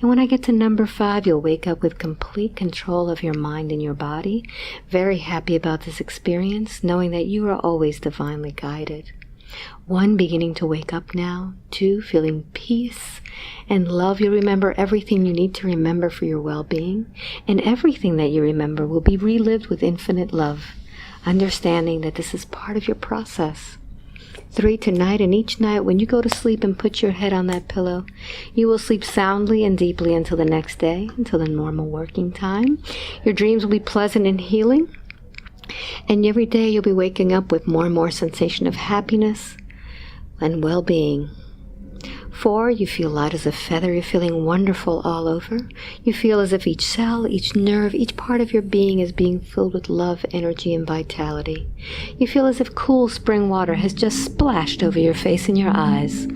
And when I get to number 5, you'll wake up with complete control of your mind and your body. Very happy about this experience, knowing that you are always divinely guided. 1, beginning to wake up now. 2, feeling peace and love. You'll remember everything you need to remember for your well-being. And everything that you remember will be relived with infinite love, understanding that this is part of your process. 3, tonight, and each night when you go to sleep and put your head on that pillow, you will sleep soundly and deeply until the next day, until the normal working time. Your dreams will be pleasant and healing. And every day you'll be waking up with more and more sensation of happiness and well-being. 4, you feel light as a feather. You're feeling wonderful all over. You feel as if each cell, each nerve, each part of your being is being filled with love, energy, and vitality. You feel as if cool spring water has just splashed over your face and your eyes.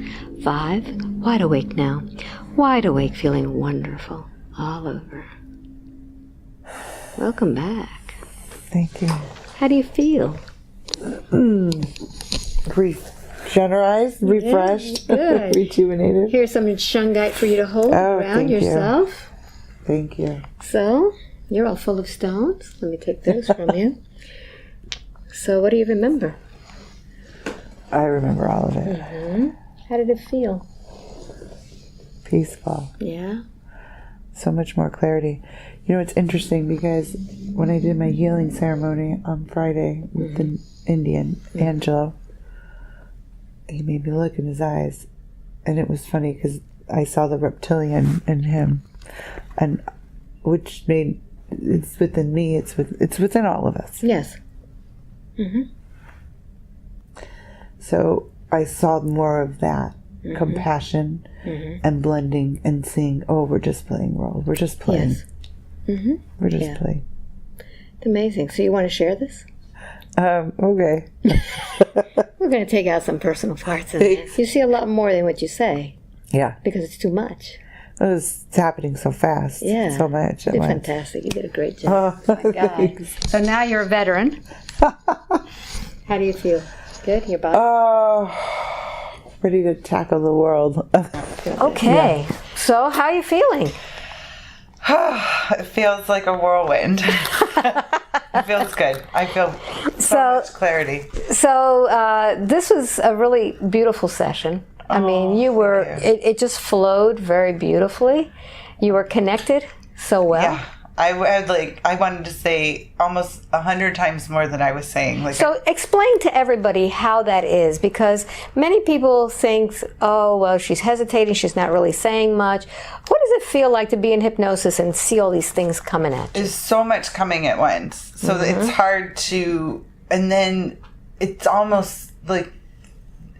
5, wide awake now. Wide awake, feeling wonderful all over. Welcome back. Thank you. How do you feel? Generalized, refreshed, good. rejuvenated. Here's some shungite for you to hold around yourself. Thank you. So, you're all full of stones. Let me take those from you. So, what do you remember? I remember all of it. Mm-hmm. How did it feel? Peaceful. Yeah. So much more clarity. You know, it's interesting because when I did my healing ceremony on Friday with the Indian, Angelo, he made me look in his eyes. And it was funny because I saw the reptilian in him. And which made, it's within me, it's within all of us. Yes. Mm-hmm. So I saw more of that. Compassion and blending and seeing, oh, we're just playing role. We're just playing. Yes. Mm-hmm. We're just playing. It's amazing. So you want to share this? Okay. We're going to take out some personal parts of it. You see a lot more than what you say. Yeah. Because it's too much. It's happening so fast. Yeah. So much. You did fantastic. You did a great job. Oh, my God. So now you're a veteran. How do you feel? Good? Your body? Oh, ready to tackle the world. Okay. So how are you feeling? It feels like a whirlwind. It feels good. I feel so much clarity. So this was a really beautiful session. I mean, you were, it just flowed very beautifully. You were connected so well. Yeah. I wanted to say almost 100 times more than I was saying. So explain to everybody how that is, because many people think, oh, well, she's hesitating, she's not really saying much. What does it feel like to be in hypnosis and see all these things coming at you? There's so much coming at once. So that it's hard to, and then it's almost like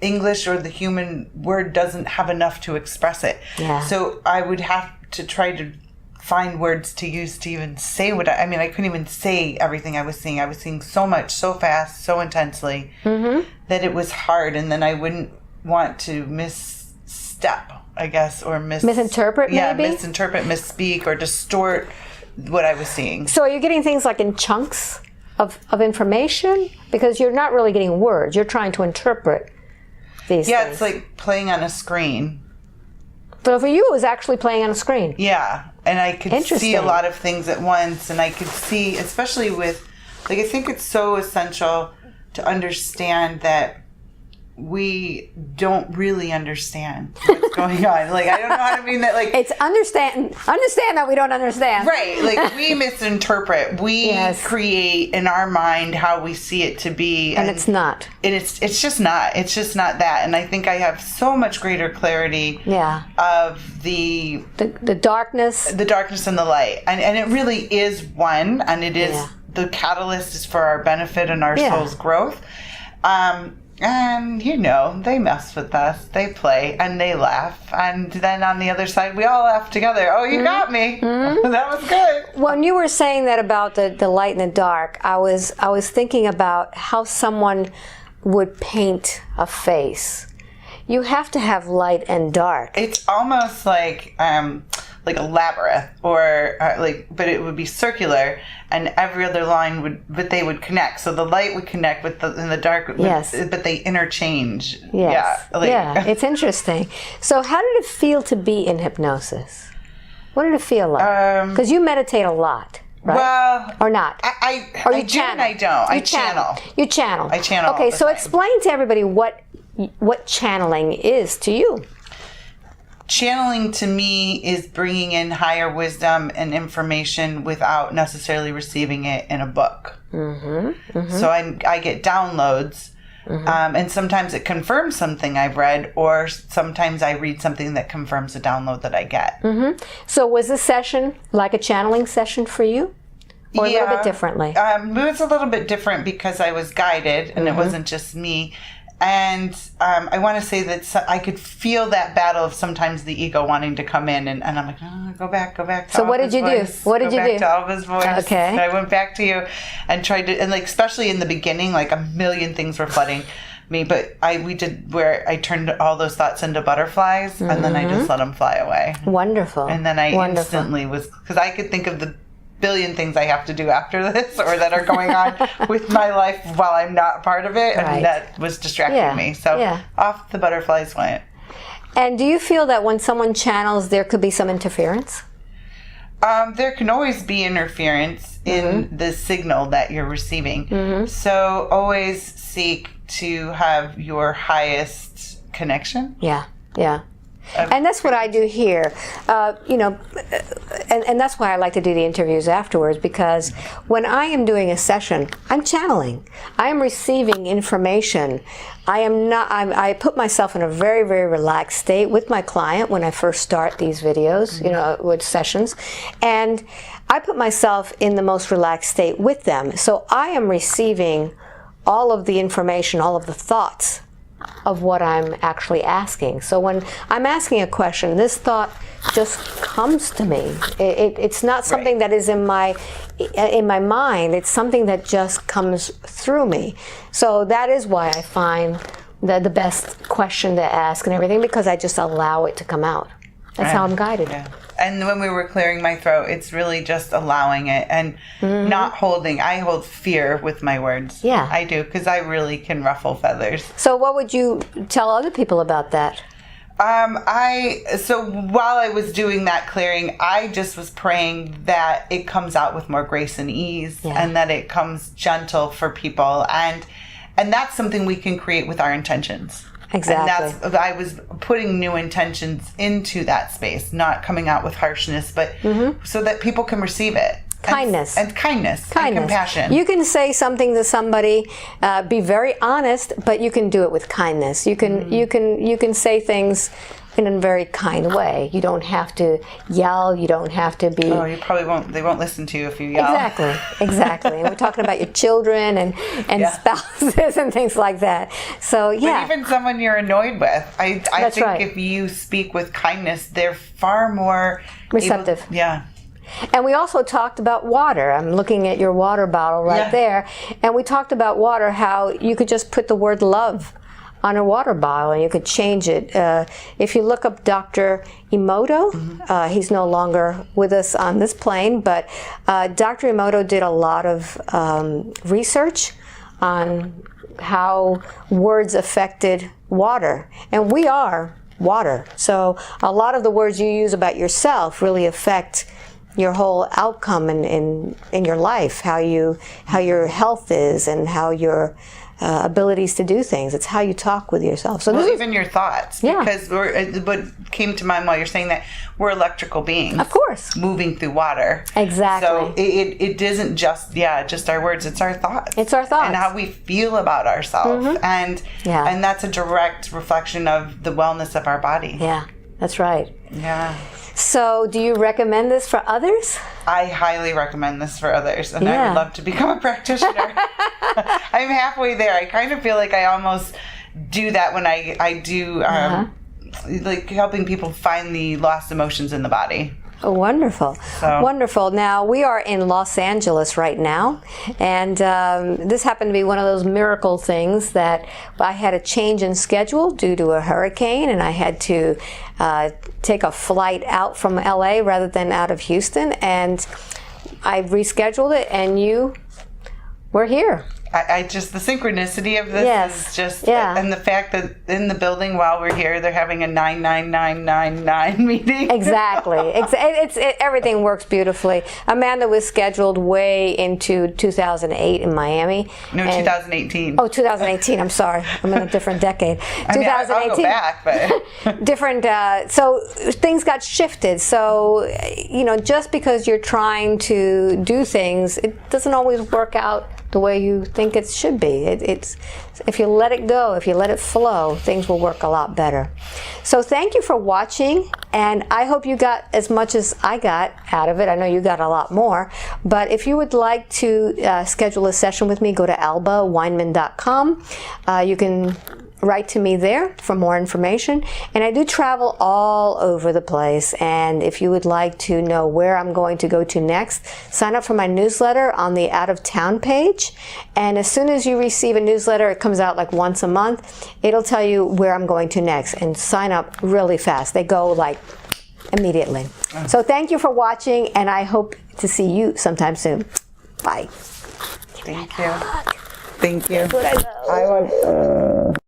English or the human word doesn't have enough to express it. Yeah. So I would have to try to find words to use to even say what I mean, I couldn't even say everything I was seeing. I was seeing so much, so fast, so intensely that it was hard, and then I wouldn't want to misstep, I guess, or misinterpret, maybe? Misinterpret, misspeak, or distort what I was seeing. So are you getting things like in chunks of information? Because you're not really getting words. You're trying to interpret these things. Yeah, it's like playing on a screen. But for you, it was actually playing on a screen. Yeah, and I could see a lot of things at once, and I could see, especially with, I think it's so essential to understand that we don't really understand what's going on. I don't know how to mean that. It's understand that we don't understand. Right. We misinterpret. We create in our mind how we see it to be, and it's not. And it's just not. It's just not that. And I think I have so much greater clarity. Yeah. Of the darkness, the darkness and the light, and it really is one, and it is the catalyst is for our benefit and our soul's growth. And, they mess with us. They play and they laugh. And then on the other side, we all laugh together. Oh, you got me. That was good. When you were saying that about the light and the dark, I was thinking about how someone would paint a face. You have to have light and dark. It's almost like like a labyrinth, or but it would be circular, and every other line but they would connect. So the light would connect with in the dark, but they interchange. Yes. Yeah, it's interesting. So how did it feel to be in hypnosis? What did it feel like? Because you meditate a lot. Right? Well, or not? I do and I don't. I channel. You channel. I channel. Okay, so explain to everybody what channeling is to you. Channeling to me is bringing in higher wisdom and information without necessarily receiving it in a book. So I get downloads, and sometimes it confirms something I've read, or sometimes I read something that confirms a download that I get. So was this session like a channeling session for you? Or a little bit differently? It was a little bit different because I was guided, and it wasn't just me. And I want to say that I could feel that battle of sometimes the ego wanting to come in, and I'm like, oh, go back to So what did you do? What did you do? Go back to Alva's voice. Okay. And I went back to you and tried to, and especially in the beginning, a million things were flooding me, but we did where I turned all those thoughts into butterflies, and then I just let them fly away. Wonderful. And then I instantly because I could think of the billion things I have to do after this, or that are going on with my life while I'm not part of it, and that was distracting me. So off the butterflies went. And do you feel that when someone channels, there could be some interference? There can always be interference in the signal that you're receiving. So always seek to have your highest connection. Yeah. And that's what I do here, and that's why I like to do the interviews afterwards, because when I am doing a session, I'm channeling. I am receiving information. I put myself in a very, very relaxed state with my client when I first start these videos, with sessions. And I put myself in the most relaxed state with them. So I am receiving all of the information, all of the thoughts of what I'm actually asking. So when I'm asking a question, this thought just comes to me. It's not something that is in my mind. It's something that just comes through me. So that is why I find that the best question to ask and everything, because I just allow it to come out. That's how I'm guided. Yeah. And when we were clearing my throat, it's really just allowing it and not holding. I hold fear with my words. Yeah. I do, because I really can ruffle feathers. So what would you tell other people about that? So while I was doing that clearing, I just was praying that it comes out with more grace and ease, and that it comes gentle for people. And that's something we can create with our intentions. Exactly. And I was putting new intentions into that space, not coming out with harshness, but so that people can receive it. Kindness. And kindness. And compassion. You can say something to somebody, be very honest, but you can do it with kindness. You can say things in a very kind way. You don't have to yell. You don't have to be. Oh, you probably won't. They won't listen to you if you yell. Exactly. And we're talking about your children and spouses and things like that. So yeah. But even someone you're annoyed with, I think if you speak with kindness, they're far more receptive. Yeah. And we also talked about water. I'm looking at your water bottle right there. And we talked about water, how you could just put the word love on a water bottle and you could change it. If you look up Dr. Emoto, he's no longer with us on this plane, but Dr. Emoto did a lot of research on how words affected water. And we are water. So a lot of the words you use about yourself really affect your whole outcome in your life, how your health is and how your abilities to do things. It's how you talk with yourself. So even your thoughts. Yeah. Because what came to mind while you're saying that, we're electrical beings. Of course. Moving through water. Exactly. So it isn't just our words. It's our thoughts. It's our thoughts. And how we feel about ourselves. And that's a direct reflection of the wellness of our body. Yeah, that's right. Yeah. So do you recommend this for others? I highly recommend this for others, and I would love to become a practitioner. I'm halfway there. I kind of feel like I almost do that when I do like helping people find the lost emotions in the body. Oh, wonderful. So- Wonderful. Now, we are in Los Angeles right now, and this happened to be one of those miracle things that I had a change in schedule due to a hurricane, and I had to take a flight out from LA rather than out of Houston, and I rescheduled it, and you were here. I just, the synchronicity of this Yes. is just, Yeah. and the fact that in the building while we're here, they're having a 99999 meeting. Exactly. Everything works beautifully. Amanda was scheduled way into 2008 in Miami. No, and- 2018. Oh, 2018. I'm sorry. I'm in a different decade. I mean, I'll go back, but. Different. So things got shifted. So, just because you're trying to do things, it doesn't always work out the way you think it should be. It's if you let it go, if you let it flow, things will work a lot better. So thank you for watching, and I hope you got as much as I got out of it. I know you got a lot more, but if you would like to schedule a session with me, go to albaweinman.com. You can write to me there for more information. And I do travel all over the place. And if you would like to know where I'm going to go to next, sign up for my newsletter on the Out of Town page. And as soon as you receive a newsletter, it comes out like once a month, it'll tell you where I'm going to next. And sign up really fast. They go like immediately. So thank you for watching, and I hope to see you sometime soon. Bye. Thank you. Thank you. What I love. I want.